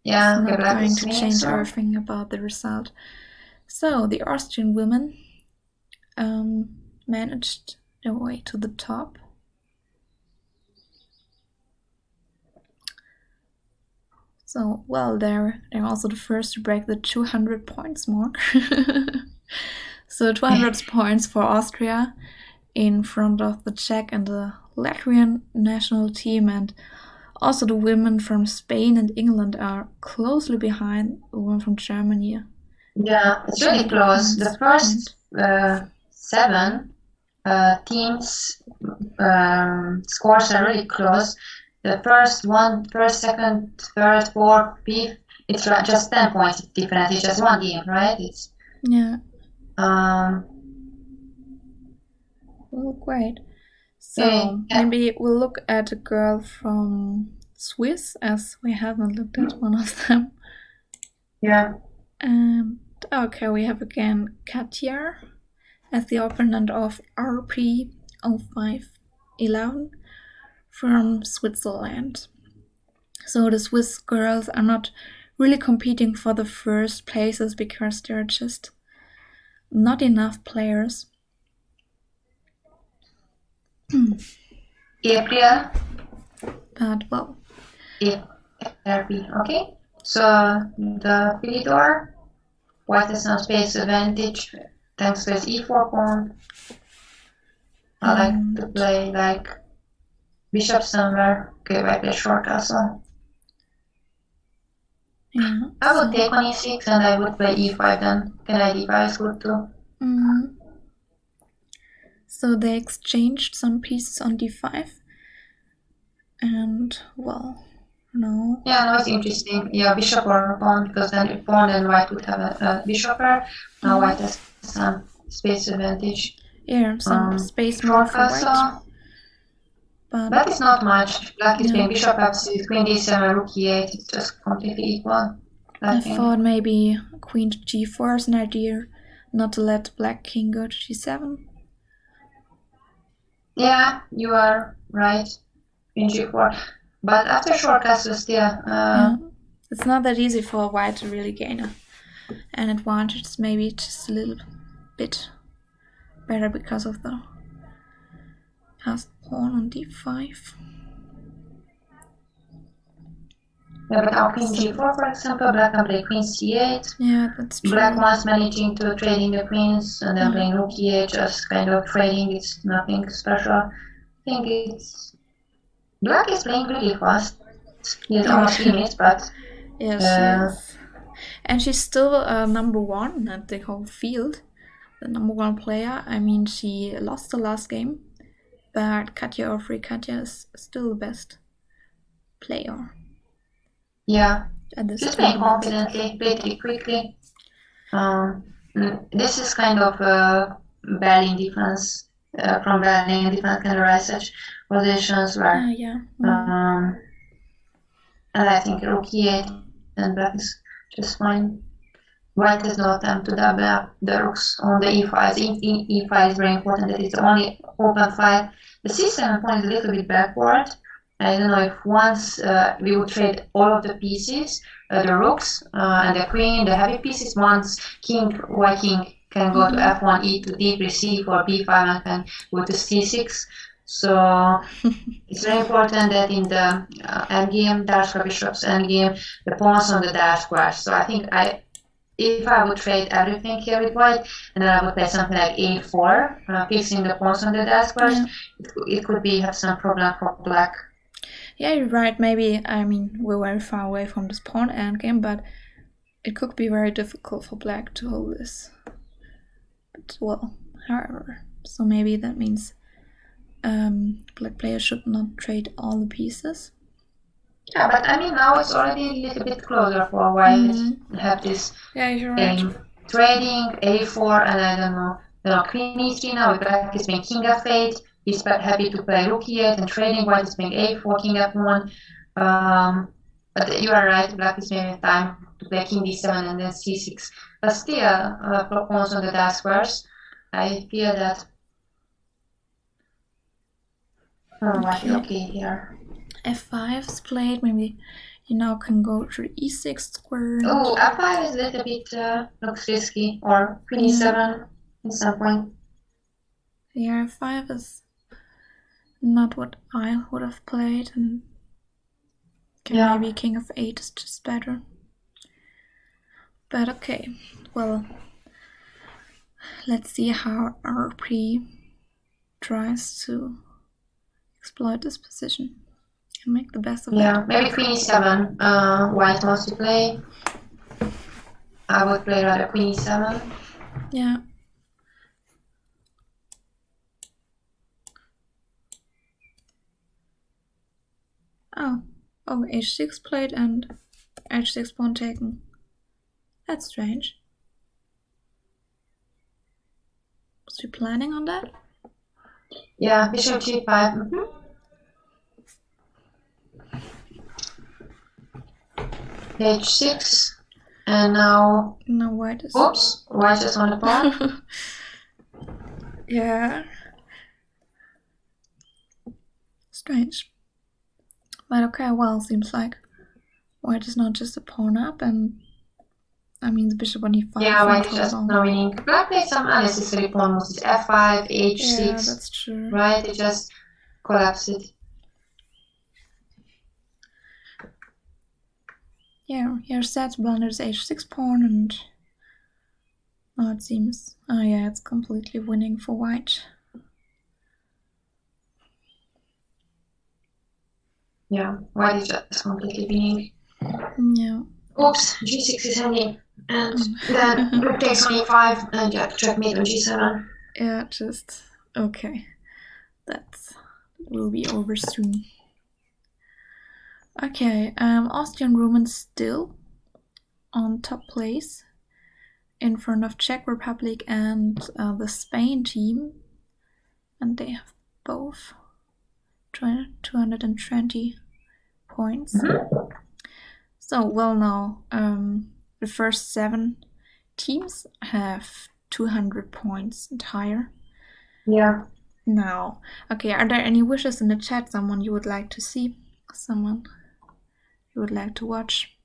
it's not going to change everything about the result. So the Austrian women managed their way to the top. So, well, they're also the first to break the 200 points mark. So 200 points for Austria in front of the Czech and the Latvian national team, and Also, the women from Spain and England are closely behind the women from Germany. Yeah, it's really close. The first 7 teams scores are really close. The first 1, first, second, third, fourth, fifth, it's just 10 points difference. It's just one game, right? It's yeah. Well, great. So maybe we'll look at a girl from Swiss, as we haven't looked at one of them. Yeah. And okay, we have again Katja as the opponent of RP 0511 from Switzerland. So the Swiss girls are not really competing for the first places because there are just not enough players. April. But well. RP, okay. So the Philidor, white has some space advantage thanks to his e4 pawn. I like to play like bishop somewhere. Okay, white plays short castle. Yeah, I would take on e6 and I would play e5 then. Knight e5 is good too. So they exchanged some pieces on d5. And well, no. Yeah, no, it's interesting. Yeah, bishop or pawn, because then if pawn, then white would have a bishop pair. Now white has some space advantage. Yeah, some space more for white. But it's not much. Black is playing bishop f6, queen d7, rook e8. It's just completely equal. I thought maybe queen to g4 is an idea, not to let black king go to g7. Yeah, you are right. Queen g4. But after short castle still... It's not that easy for white to really gain an advantage. It's maybe just a little bit better because of the passed pawn on d5. Yeah, but now queen g4, for example, black can play queen c8. Yeah, that's true. Black once managing to trading the queens and then playing rook e8, just kind of trading. It's nothing special. I think it's... Black is playing really fast. He's almost finished, but... Yes, she is. And she's still number one at the whole field. The number one player. I mean, she lost the last game, but Katja is still the best player. Yeah, she's playing confidently, pretty quickly. This is kind of Berlin difference from Berlin. Different can arise such positions where, and I think rook e8 and black is just fine. White has no attempt to double up the rooks on the e5. E5 is very important. That it's the only open file. The c7 pawn is a little bit backward. I don't know if once we would trade all of the pieces, the rooks and the queen, the heavy pieces, once white king can go to f1, e to d3, c4, b5, and can go to c6. So it's very important that in the endgame, dark square bishops endgame, the pawns on the dark squares. So I think if I would trade everything here with white, and then I would play something like a4, fixing the pawns on the dark squares, it could have some problem for black. Yeah, you're right. Maybe, I mean, we're very far away from this pawn endgame, but it could be very difficult for black to hold this. But, well, however, so maybe that means black players should not trade all the pieces. Yeah, but I mean, now it's already a little bit closer for white to have this you're right. Trading, a4, and I don't know, queen e3 now, black is playing king f8. He's happy to play rook e8 and trading. White is playing a4, king f1. But you are right, black is maybe time to play king d7 and then c6. But still, pawns on the dark squares. I feel that. White is okay here. f5 is played. Maybe you now can go to the e6 square. Oh, f5 is a little bit looks risky. Or queen e7 at some point. Yeah, f5 is not what I would have played, and maybe king of 8 is just better. But okay, well, let's see how RP tries to exploit this position. make the best of Yeah, it. maybe queen e7. White wants to play. I would play rather queen e7. Yeah. Oh, h6 played and h6 pawn taken. That's strange. Was you planning on that? Yeah, bishop g5. h6. And now... No, white is... Oops, white is on the pawn. Yeah. Strange. But okay, well, seems like white is not just a pawn up, and I mean the bishop on e5. Yeah, white is just now winning. Black played some unnecessary pawn moves. f5, h6. Yeah, that's true. Right, it just collapsed it. Yeah, here Seth blunders h6 pawn, and now it seems, oh yeah, it's completely winning for white. Yeah, white is just completely winning. Yeah. Oops, g6 is handy. And then rook takes on e5 and checkmate on g7. Yeah, just, okay. That will be over soon. Okay, Austrian Roman still on top place in front of Czech Republic and the Spain team, and they have both 220 points. So, well, now the first 7 teams have 200 points and higher. Yeah. Now, okay, are there any wishes in the chat? Someone you would like to see? Someone you would like to watch?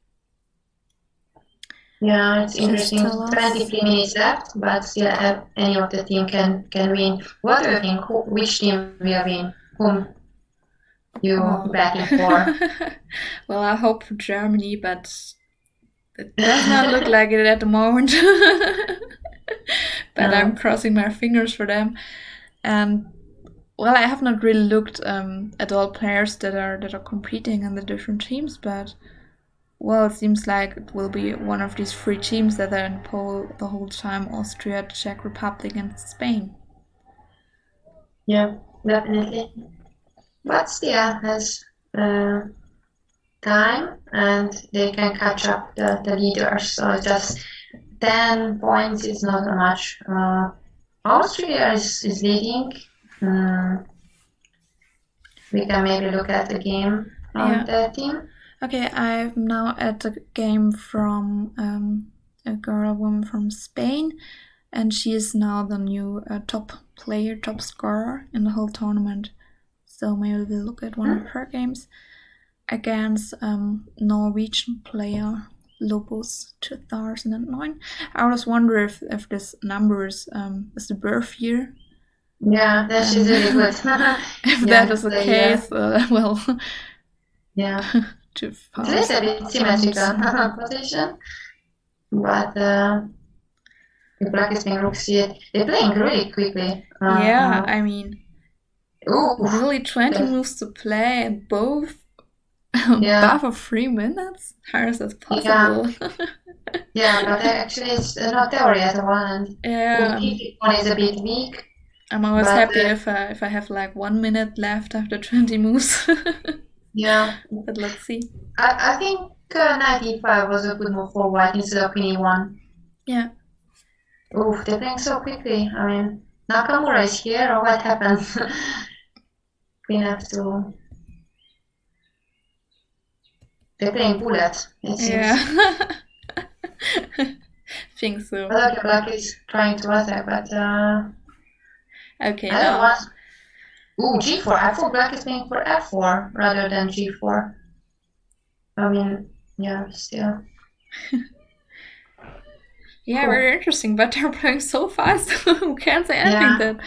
Yeah, it's interesting. tell us. 23 minutes left, but still any of the team can win. What do you think? Which team will win? Whom you backing for? Well, I hope for Germany, but it does not look like it at the moment. But I'm crossing my fingers for them. And well, I have not really looked at all players that are competing in the different teams, but well, it seems like it will be one of these 3 teams that are in pole the whole time: Austria, Czech Republic, and Spain. Yeah, definitely. But still has time, and they can catch up the leaders. So just 10 points is not much. Austria is leading. We can maybe look at the game on the team. Okay, I'm now at the game from a woman from Spain, and she is now the new top scorer in the whole tournament. So maybe we'll look at one of her games against Norwegian player Lobos 2009. I always wonder if this number is the birth year. Yeah, that's really good. If that is the case, well, yeah. too far. It's a bit symmetrical position, but the black is being rook c8. They're playing really quickly. I mean, really 20 Yes. moves to play and both above of 3 minutes? How is that possible? Yeah, but actually it's not theory at all, and one is a bit weak. I'm always happy if I have like 1 minute left after 20 moves. Yeah. But let's see. I think knight e5 was a good move for white instead of queen e1. Yeah. Oof, they're playing so quickly. I mean, Nakamura is here, or what happened? Queen f2. They're playing bullet, it seems. Yeah. Think so. I thought black is trying to attack, but okay, I don't want. Ooh, g4. I thought black is playing for f4 rather than g4. I mean, yeah, still. Yeah, cool. Very interesting, but they're playing so fast. Who can't say anything then?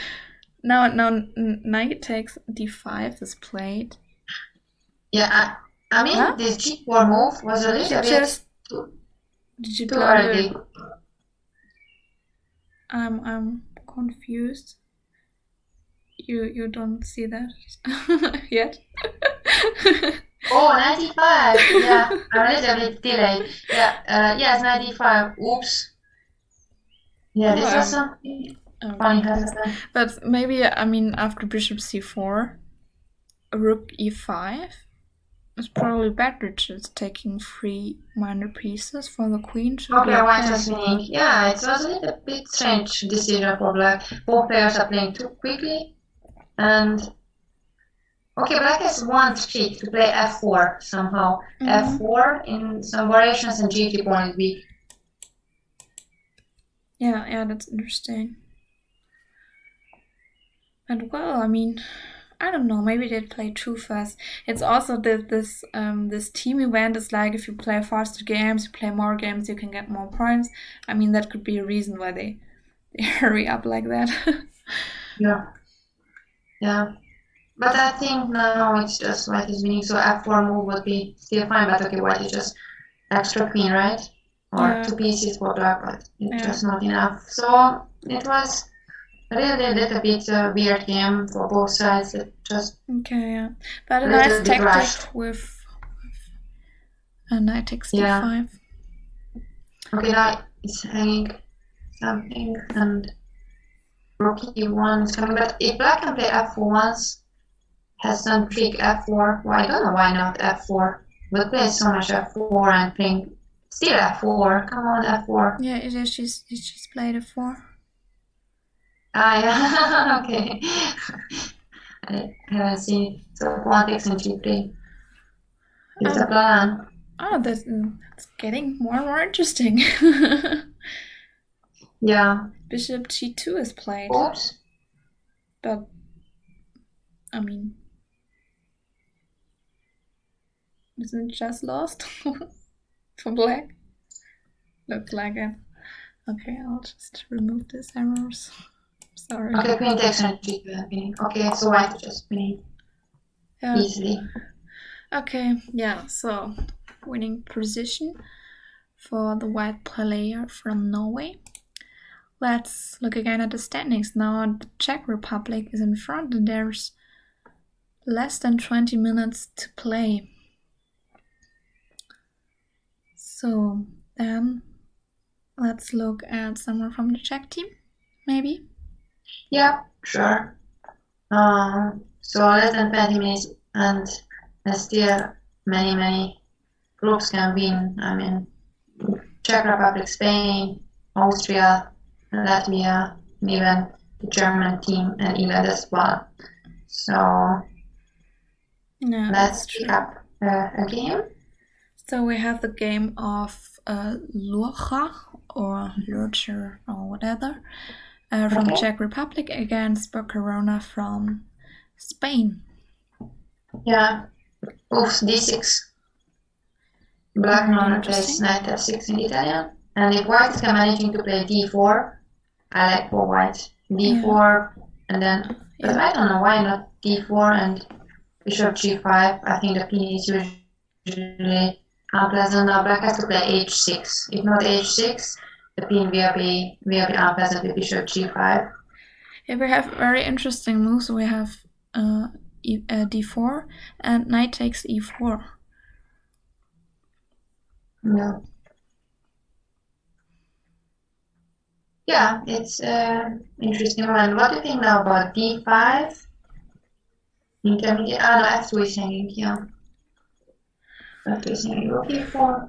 Now knight takes d5 is played. Yeah, I mean, this g4 move was a little bit too early. I'm confused. You don't see that yet? Oh, 95. Yeah, I'm a little bit delayed. Yeah, yes, 95. Oops. Yeah, this was something funny happened. But maybe, I mean, after bishop c4, rook e5 is probably better, just taking 3 minor pieces for the queen. Okay, white was winning. Yeah, it was a little bit strange decision for black. Both players are playing too quickly. And okay, black has one trick to play f4 somehow. F4 in some variations and g3 pawn is weak. Yeah, that's interesting. And well, I mean, I don't know, maybe they play too fast. It's also this team event is like if you play faster games, you play more games, you can get more points. I mean, that could be a reason why they hurry up like that. Yeah. But I think now it's just white is winning, so f4 move would be still fine, but okay, white is just extra queen, right? Or 2 pieces for black, but it's just not enough. So it was really a little bit weird game for both sides. It just but a nice tactic with a knight takes d5. Okay, now it's hanging something and rook e1 is coming, but if black can play f4 once, has some trick f4. Well, I don't know why not f4. We'll play so much f4 and playing still f4. Come on, f4. Yeah, she's played f4. Yeah, okay. I haven't seen it. So pawn takes and g3. It's a plan. Oh, that's getting more and more interesting. Yeah. Bishop g2 is played. Oops. But, I mean, isn't it just lost for black? Looks like it. Okay, I'll just remove these errors. Sorry. Okay, queen takes and g2. Okay, so white is just winning easily. Okay, so winning position for the white player from Norway. Let's look again at the standings. Now the Czech Republic is in front and there's less than 20 minutes to play. So then let's look at someone from the Czech team, maybe? Yeah, sure. So less than 20 minutes and still many groups can win. I mean, Czech Republic, Spain, Austria, Latvia, and even the German team and England as well. So let's pick up a game. So we have the game of Lurcha or Lurcher or whatever from Czech Republic against Bocarona from Spain. Yeah. Oof, d6. Black normally plays knight f6 in Italian. And if white is managing to play d4, I like for white. d4 and then, but I don't know why not d4 and bishop g5. I think the queen is usually unpleasant. Now black has to play h6. If not h6, the queen will be unpleasant with bishop g5. Yeah, we have very interesting moves. We have d4 and knight takes e4. No. Yeah, it's interesting one. What do you think now about d5? Intermediate. No, f2 is hanging. Yeah. F2 is hanging. Rook e4.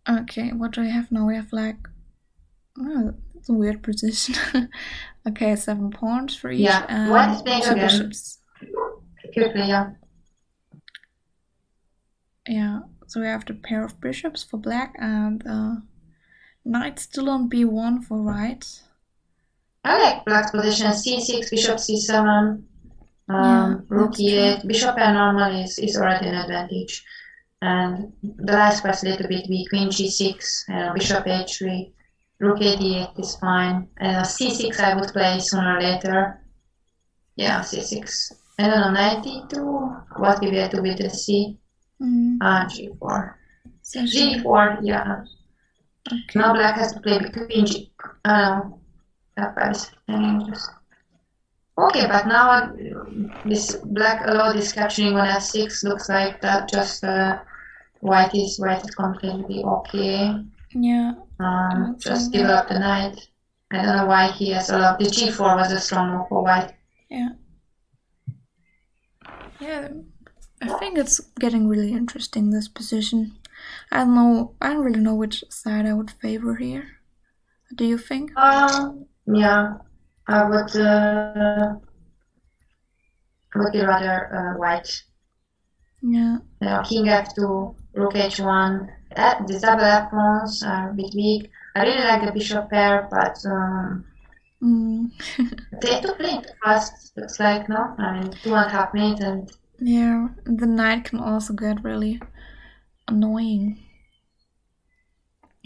Okay, what do we have now? We have like, that's a weird position. Okay, 7 pawns for each and 2 bishops. Quickly, yeah. Yeah, so we have the pair of bishops for black and knight still on b1 for white. I like black's position. c6, bishop c7, rook e8. Bishop pair normal is already an advantage. And the last part's a little bit weak. Queen g6, bishop h3, rook a8 is fine. c6 I would play sooner or later. Yeah, c6. I don't know, knight e2. What we will do with the c? g4. So g4, yeah. Okay. Now black has to play queen g. f5 is hanging just. Okay, but now this black allowed is capturing on f6. Looks like that just white is completely okay. Yeah. Just give up the knight. I don't know why he has allowed. The g4 was a strong move for white. Yeah. Yeah, I think it's getting really interesting, this position. I don't really know which side I would favor here. What do you think? Yeah, I would be rather white. Yeah. King f2, rook h1. The double f pawns are a bit weak. I really like the bishop pair, but they took playing too fast. Looks like, no? I mean, 2.5 minutes and. Yeah, the knight can also get really annoying.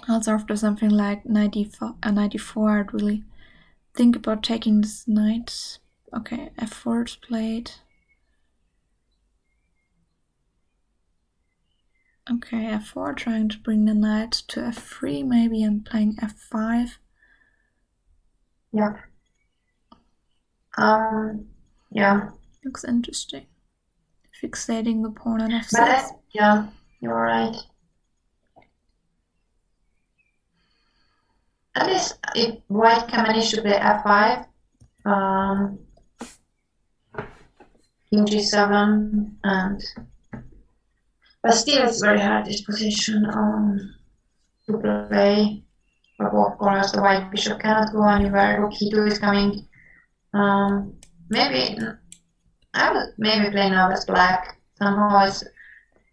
Also, after something like 94, I'd really think about taking this knight. Okay, f4 is played. Okay, f4, trying to bring the knight to f3 maybe, and playing f5. Yeah. Yeah. Looks interesting. Fixating the pawn on f6. But yeah, you're right. At least if white can manage to play f5, king g7, and but still it's very hard this position to play. For both corners, the white bishop cannot go anywhere. Rook e2 is coming. Maybe I would play now as black. Somehow it's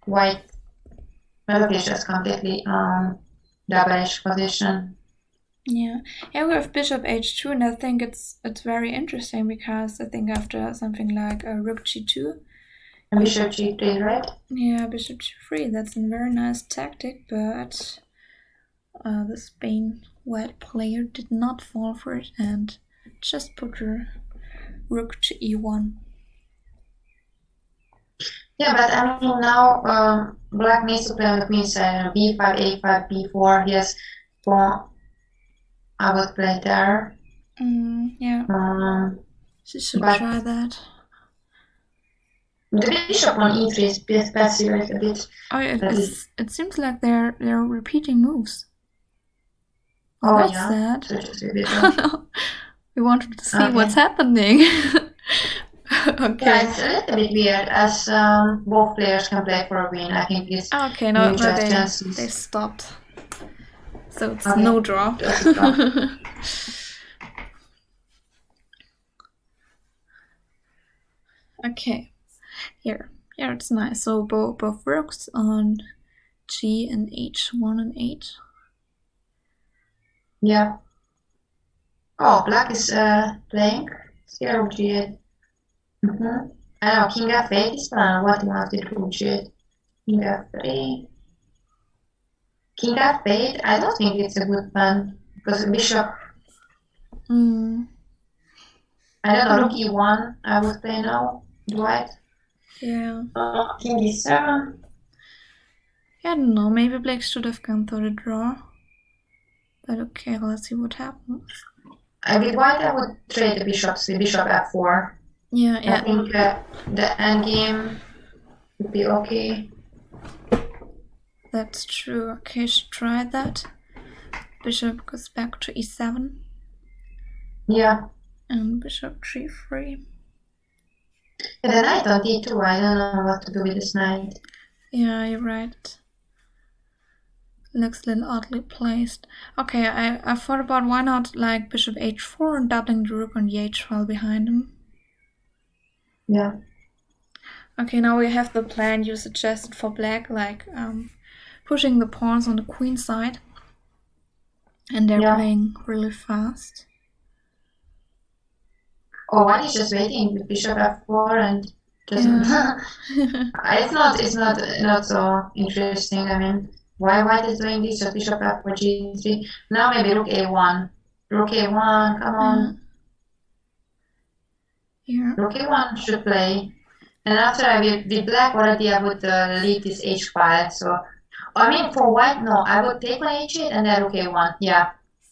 white. But okay, it's just completely double-ish position. Yeah, we have bishop h2, and I think it's very interesting because I think after something like rook g2, and bishop g3, right? Yeah, bishop g3. That's a very nice tactic, but the Spain white player did not fall for it and just put her rook to e1. Yeah, but I mean now black needs to play on the queen side. b5, a5, b4. Yes, well, I would play there. Yeah. She should try that. The bishop on e3 is passive a little bit. Oh, it seems like they're repeating moves. Oh, that's yeah. sad. We wanted to see what's happening. Okay. Yeah, it's a little bit weird as both players can play for a win. I think it's okay. No, they stopped. So it's no draw. Okay. Here it's nice. So both rooks on g and h1 and 8. Yeah. Oh, black is playing 0 g8. I know, king f8 is fine. What do you want to do g8? King f3. King f8, I don't think it's a good plan because bishop. I don't know, rook e1 I would play now. White. Yeah. King e7. I don't know, maybe black should have gone for the draw. But okay, let's see what happens. With white I would trade the bishop f4. Yeah. I think the endgame would be okay. That's true. Okay, she tried that. Bishop goes back to e7. Yeah. And bishop g3. Yeah, the knight on d2, I don't know what to do with this knight. Yeah, you're right. Looks a little oddly placed. Okay, I thought about why not like bishop h4 and doubling the rook on the h file behind him. Yeah. Okay, now we have the plan you suggested for black, like pushing the pawns on the queen side. And they're playing really fast. Oh, white is just waiting with bishop f4 and just it's not so interesting. I mean, why white is doing this? Just bishop f4 g3. Now maybe rook a1. Rook a1, come on. Yeah. Rook a1 should play. And after with black already I would leave this h file. So I mean for white, no, I would take on h8 and then rook a1. Yeah.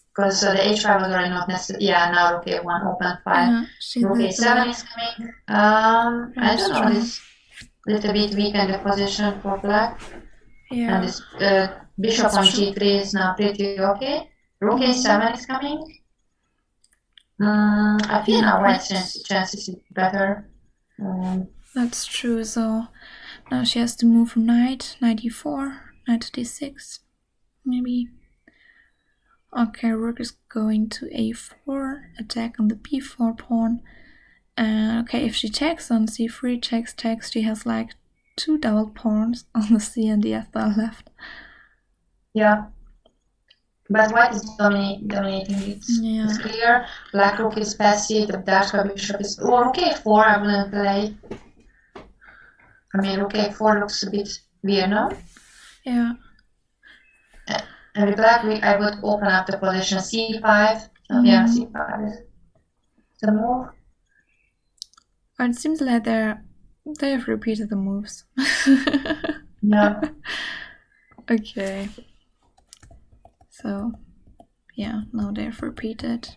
because the h5 was already not necessary. Yeah, now rook a1, open 5. Rook a7 is coming. I don't know, this little bit weakened the position for black. Yeah. And this bishop on g3 is now pretty okay. Rook a7 is coming. I feel now white's chances is better. That's true. So now she has to move knight e4, knight to d6, maybe. Okay, rook is going to a4, attack on the b4 pawn. Okay, if she takes on c3, takes, she has like 2 double pawns on the c and the f bar left. Yeah. But white is dominating. It's clear. Black rook is passive. The dash bishop is. Oh, rook a4 I wouldn't play. I mean, rook a4 looks a bit weird, no? Yeah. And with black, I would open up the position c5. So yeah, c5 is the move. It seems like they have repeated the moves. Yeah. Okay. So, yeah, now they've repeated.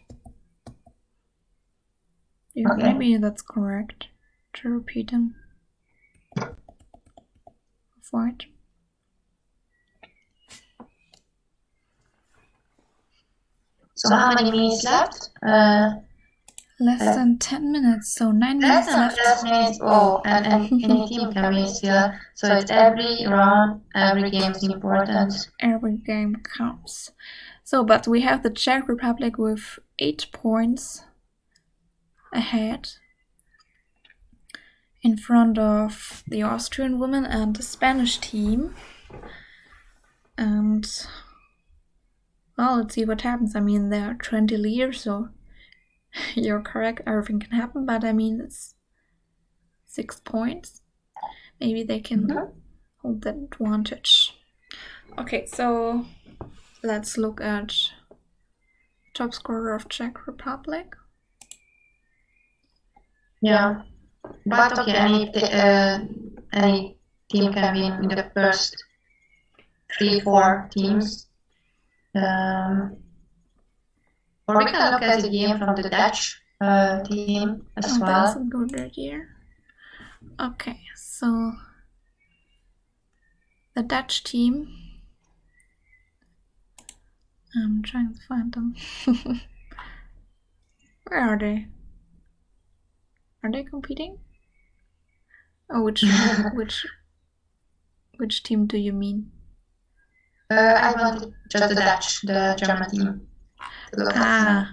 Yeah, okay. Maybe that's correct to repeat them. White. So how many minutes left? Less than 10 minutes, so 9 minutes left. Less minutes. Oh, and any team can win still. So it's every round, every game is important. Every game counts. So, but we have the Czech Republic with 8 points ahead in front of the Austrian women and the Spanish team. And, well, let's see what happens. I mean, there are 20 leaders, so you're correct, everything can happen, but I mean, it's 6 points. Maybe they can hold that advantage. Okay, so let's look at top scorer of Czech Republic. Yeah, but okay, any team can win in the first 3-4 teams. Or we can look at the game from the Dutch team as well. That's a good idea. Okay, so the Dutch team. I'm trying to find them. Where are they? Are they competing? Oh, which team do you mean? I want just the Dutch, the German team.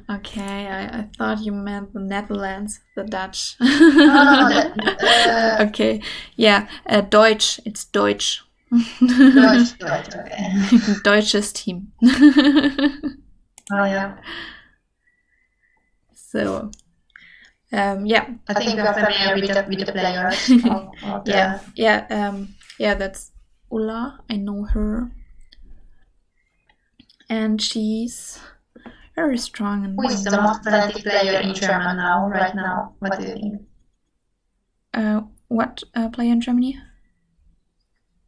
Okay. I thought you meant the Netherlands, the Dutch. Okay, yeah. Deutsch. It's Deutsch. Deutsch. Okay. Deutsches Team. Oh yeah. So, yeah. I think we're familiar with the players. Yeah. That's Ulla. I know her, and she's very strong. And who is the most talented player in Germany right now? What do you think? What player in Germany?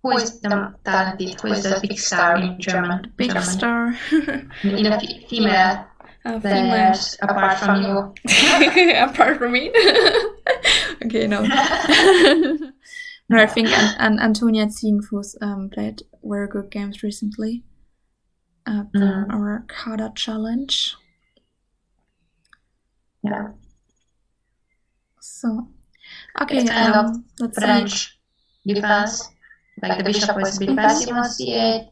Who is the talented? Who is the big star in Germany? Big star. In a female players, apart from you. Apart from me? Okay, no. No, I think Antonia Ziegenfuss played very good games recently at our Kada challenge. Yeah. So, okay, it's kind of let's French defense. Like the bishop was a bit passive on c8.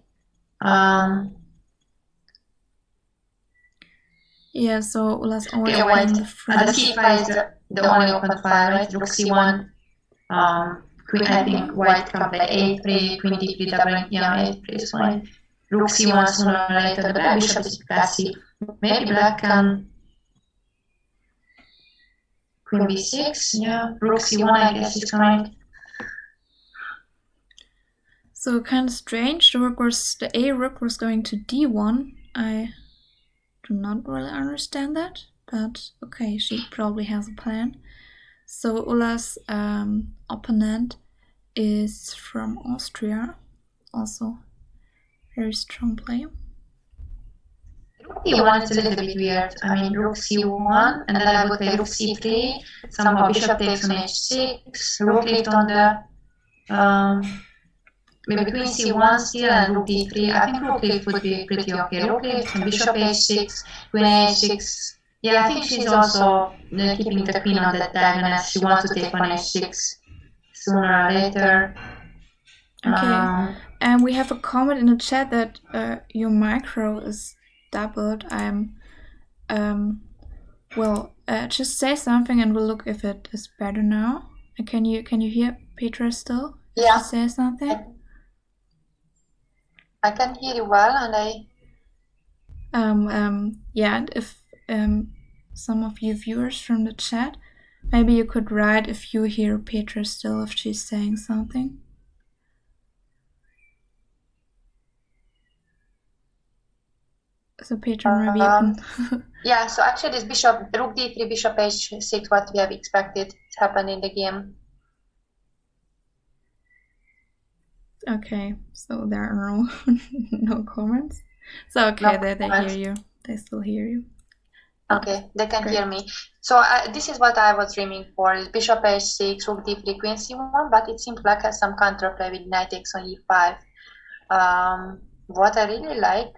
Yeah, so Ulla's always white. in the front. The c5 is the only open file, right? Rook c1. Queen, I think white can play a3, queen d3, doubling, a3 is fine. Rook c1 sooner or later. The black bishop is passive. Maybe black can queen b6. Yeah, rook c1, I guess is coming. So kind of strange. The A rook was going to d1. I do not really understand that, but okay, she probably has a plan. So Ulla's opponent is from Austria, also very strong player. Rook d1 is a little bit weird. I mean, rook c1, and then I would play rook c3, somehow bishop takes on h6, rook left on the, maybe queen c1 still, and rook d3. I think rook left would be pretty okay. Rook left and bishop h6, queen h6. Yeah, I think she's also keeping the queen on the diagonal. She wants to take on h6 sooner or later. Okay, and we have a comment in the chat that your micro is doubled. Just say something and we'll look if it is better now. Can you hear Petra still? Yeah. She say something. I can hear you well, and if some of you viewers from the chat, maybe you could write if you hear Petra still, if she's saying something. So Petra, maybe you can. Yeah, so actually this bishop, rook d3, bishop h6, what we have expected happened in the game. Okay, so there are no comments. So okay, No they hear you. They still hear you. Okay, they can Great. hear me. So this is what I was dreaming for: is bishop h6, rook d3, queen c1. But it seems like has some counterplay with knight takes on e5. What I really like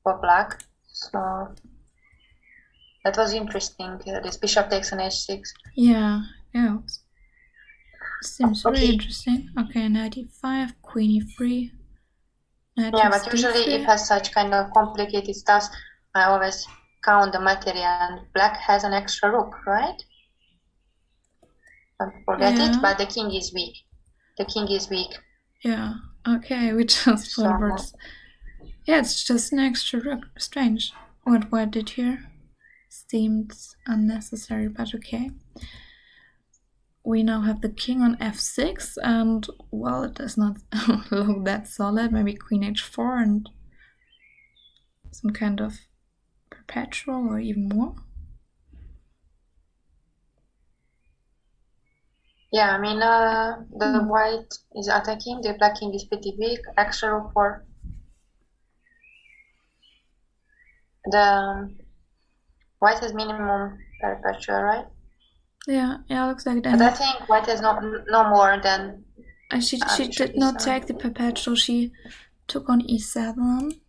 for black. So that was interesting. This bishop takes on h6. Yeah. Seems really Okay. interesting. Okay, knight e5, queen e3. Knight Yeah, takes but usually d3. it has such kind of complicated stuff. I always count the material, and black has an extra rook, right? Don't forget Yeah. it, but the king is weak. The king is weak. Yeah. Okay, we just So- forwards. Yeah, it's just an extra rook. Strange. What I did here seems unnecessary, but okay. We now have the king on f6, and well, it does not look that solid. Maybe queen h4 and some kind of perpetual or even more. Yeah, I mean, the white is attacking, the black king is pretty weak. Extra rook for the white has minimum perpetual, right? Yeah, looks like it. But And I think white has no more than. she bishop did not e7. take the perpetual. She took on e7.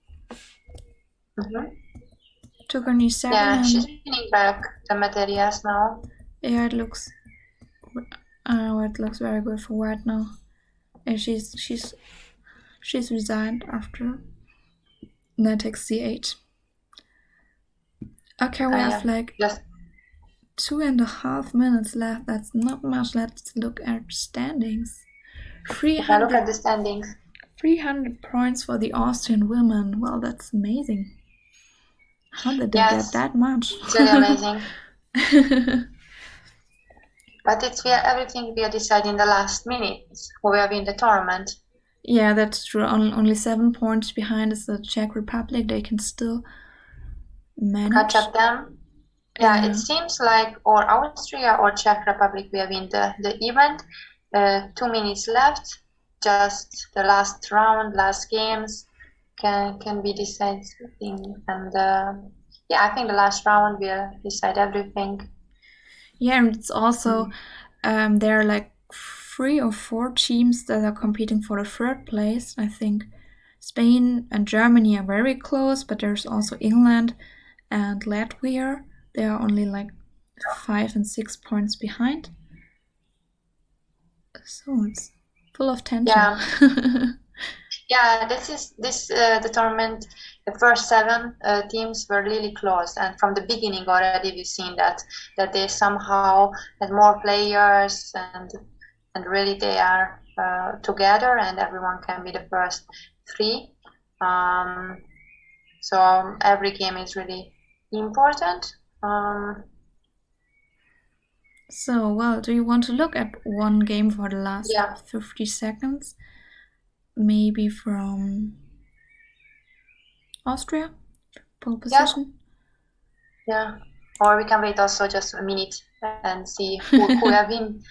Took on e7. Yeah, and she's winning back the materials now. yeah, it looks very good for white now. And she's resigned after knight takes c8. Okay, we have like Just 2.5 minutes left. That's not much. Let's look at standings. if I look at the standings. 300 points for the Austrian women. Well, that's amazing. How did they Yes. get that much? It's really amazing. But it's everything we are deciding in the last minutes who will win the tournament. Yeah, that's true. Only 7 points behind is the Czech Republic. They can still manage. Catch up them. Yeah, it seems like or Austria or Czech Republic will win the event. 2 minutes left. Just the last round, last games can be deciding. And I think the last round will decide everything. Yeah, and it's also there are like 3 or 4 teams that are competing for the 3rd place. I think Spain and Germany are very close, but there's also England and Latvia. They are only like 5 and 6 points behind. So it's full of tension. Yeah. Yeah, the tournament. The first 7 teams were really close, and from the beginning already we've seen that they somehow had more players, and really they are together, and everyone can be the first 3. So every game is really important. So, well, do you want to look at one game for the last 50 seconds? Maybe from Austria, pole position? Yeah. Or we can wait also just a minute and see who will win.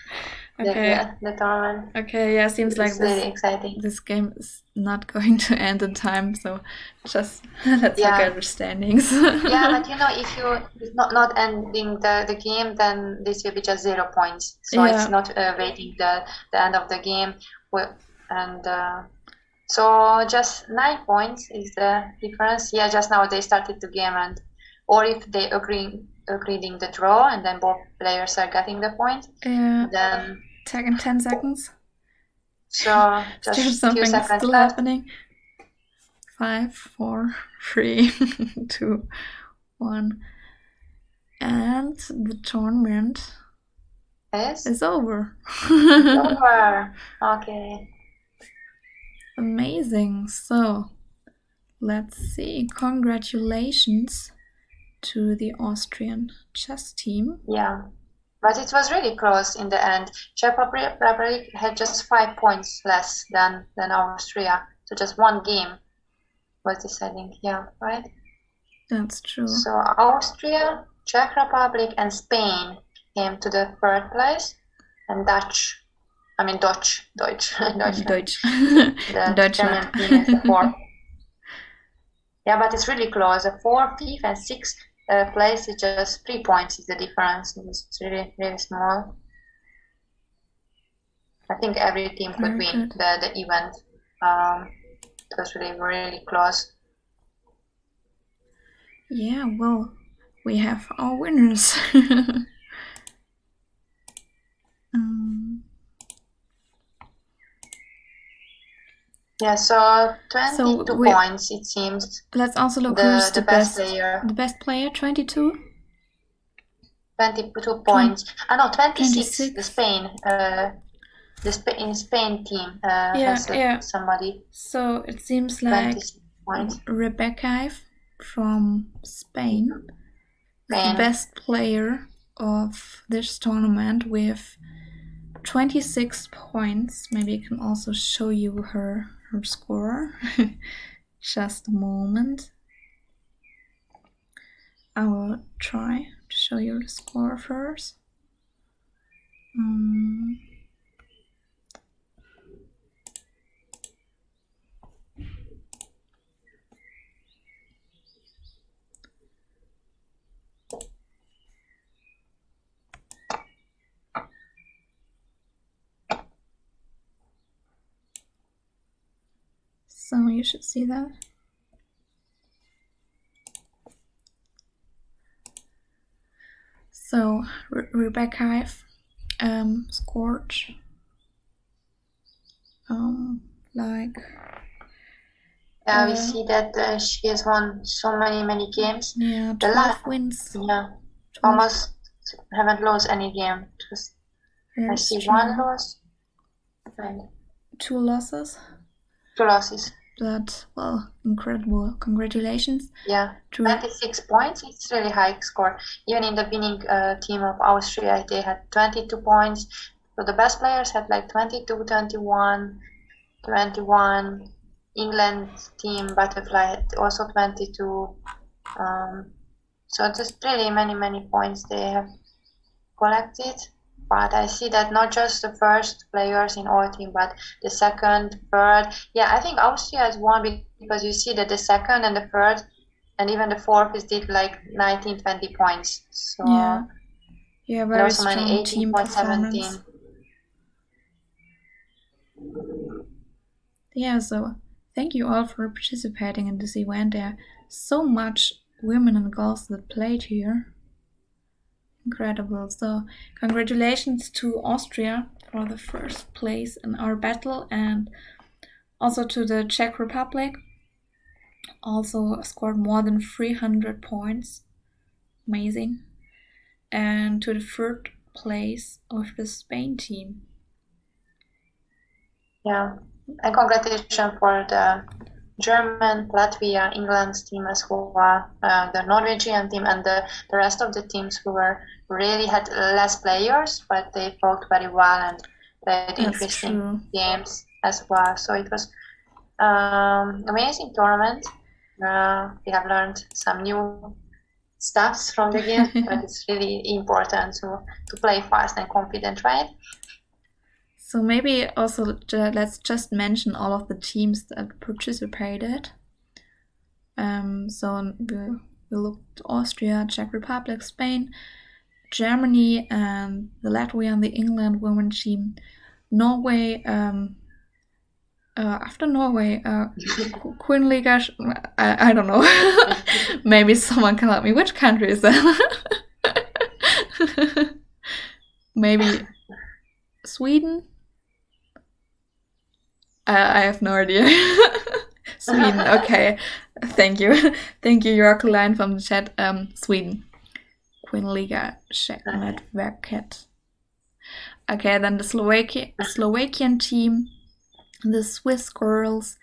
Okay. the tournament. Okay, yeah, seems like It's really exciting. this game is not going to end in time, so just let's look Yeah. at the standings. Yeah, but if you not ending the game, then this will be just 0 points. So Yeah. it's not waiting the end of the game. And so just 9 points is the difference. Yeah, just now they started the game, or if they agreed in the draw, and then both players are getting the point. Yeah. Then in 10 seconds. So just There's few something seconds still left. happening. 5, 4, 3, 2, 1, and the tournament is over. Over. Okay. Amazing. So let's see. Congratulations to the Austrian chess team. Yeah, but it was really close in the end. Czech Republic had just 5 points less than Austria, so just one game was deciding. Yeah, right. That's true. So Austria, Czech Republic, and Spain came to the third place, and Deutsch. Deutsch. The Deutschland. German team is the fourth. Yeah, but it's really close. The fourth, fifth, and sixth place is just 3 points is the difference. It's really, really small. I think every team could Very win good. the event. It was really, really close. Yeah, well, we have our winners. Yeah, so 22 So we- points it seems. Let's also look The- who's the the best best player. The best player, 22? 22 points. No, 26. 26. The Spain. In Spain team has yeah. somebody So it seems like 26 points. Rebecca from Spain is the Spain. best player of this tournament with 26 points. Maybe I can also show you her score. Just a moment. I will try to show you the score first. So you should see that. So Rebecca scored like We see that she has won so many games. yeah, The 12 wins. Yeah, 12. almost haven't lost any game. Just I Very see strong. 1 loss and 2 losses. 2 losses. But well, incredible! Congratulations. Yeah, to 26 points. It's really high score. Even in the winning team of Austria, they had 22 points. So the best players had like 22, 21, 21. England team butterfly had also 22. So just really many points they have collected. But I see that not just the first players in our team, but the second, third. Yeah, I think Austria has won because you see that the second and the third and even the fourth is did like 19, 20 points. So yeah, very also strong many 18 team points, performance. 17. Yeah, so thank you all for participating in this event. There are so much women and girls that played here. Incredible. So congratulations to Austria for the first place in our battle, and also to the Czech Republic, also scored more than 300 points. Amazing. And to the third place of the Spain team. Yeah, and congratulations for the German, Latvia, England's team as well, the Norwegian team, and the rest of the teams who were really had less players, but they fought very well and played interesting games as well. So it was amazing tournament. We have learned some new stuffs from the game, but it's really important to play fast and confident, right? So maybe also let's just mention all of the teams that participated. So we looked at Austria, Czech Republic, Spain, Germany, and the Latvia and the England women team. Norway, after Norway, Queen Liga, I don't know. Maybe someone can help me. Which country is that? Maybe Sweden? I have no idea. Sweden, okay. Thank you. Thank you, Jörg from the chat. Sweden. Queen Liga, Czech Networket. Okay, then the Slovakian team, the Swiss girls,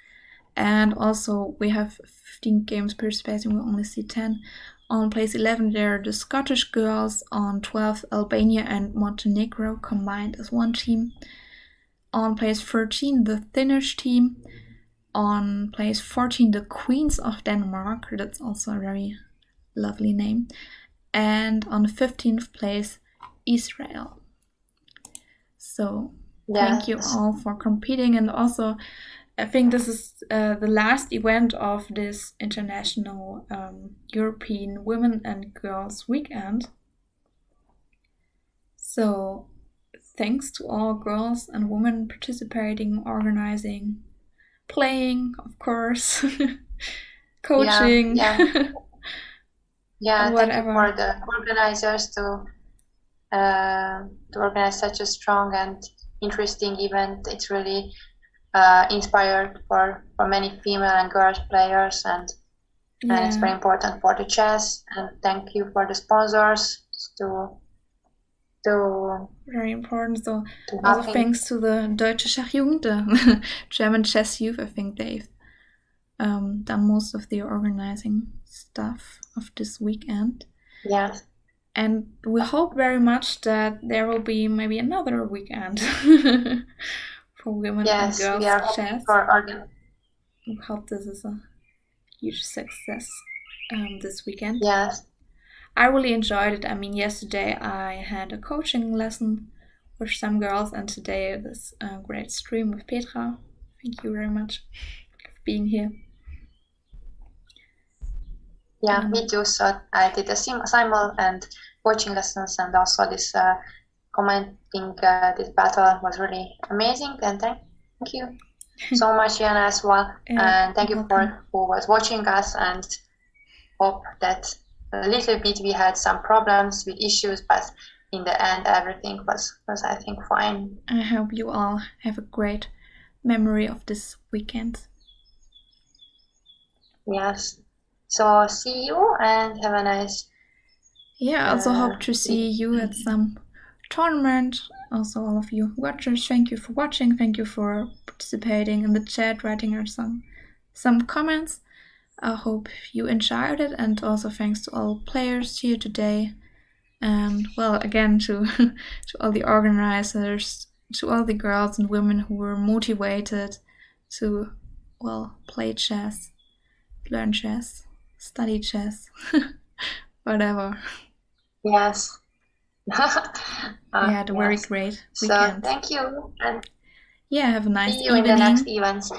and also we have 15 games participating, we only see 10. On place 11 there are the Scottish girls, on 12 Albania and Montenegro combined as one team. On place 13 the Finnish team, on place 14 the Queens of Denmark, that's also a very lovely name, and on the 15th place Israel. So thank you all for competing, and also I think this is the last event of this international European Women and Girls Weekend. So thanks to all girls and women participating, organizing, playing, of course, coaching. Yeah, thank you for the organizers to organize such a strong and interesting event. It's really inspired for many female and girls players, and it's very important for the chess. And thank you for the sponsors to very important. So also thanks to the Deutsche Schachjugend, the German chess youth. I think they've done most of the organizing stuff of this weekend. Yes. And we hope very much that there will be maybe another weekend for women and girls chess. We hope this is a huge success this weekend. Yes. I really enjoyed it. I mean, yesterday I had a coaching lesson with some girls, and today this great stream with Petra. Thank you very much for being here. Yeah, me too. So I did a simul and coaching lessons, and also this commenting this battle was really amazing. And thank you so much, Jana, as well. And thank you for who was watching us, and hope that a little bit we had some problems with issues, but in the end everything was I think fine. I hope you all have a great memory of this weekend. Yes. So see you and have a nice. Yeah, I also hope to see you at some tournament. Also, all of you watchers, thank you for watching. Thank you for participating in the chat, writing us some comments. I hope you enjoyed it, and also thanks to all players here today. And well, again to all the organizers, to all the girls and women who were motivated to play chess, learn chess, study chess, whatever. Yes. Very great weekend. So thank you, and have a nice see you evening. in the next events.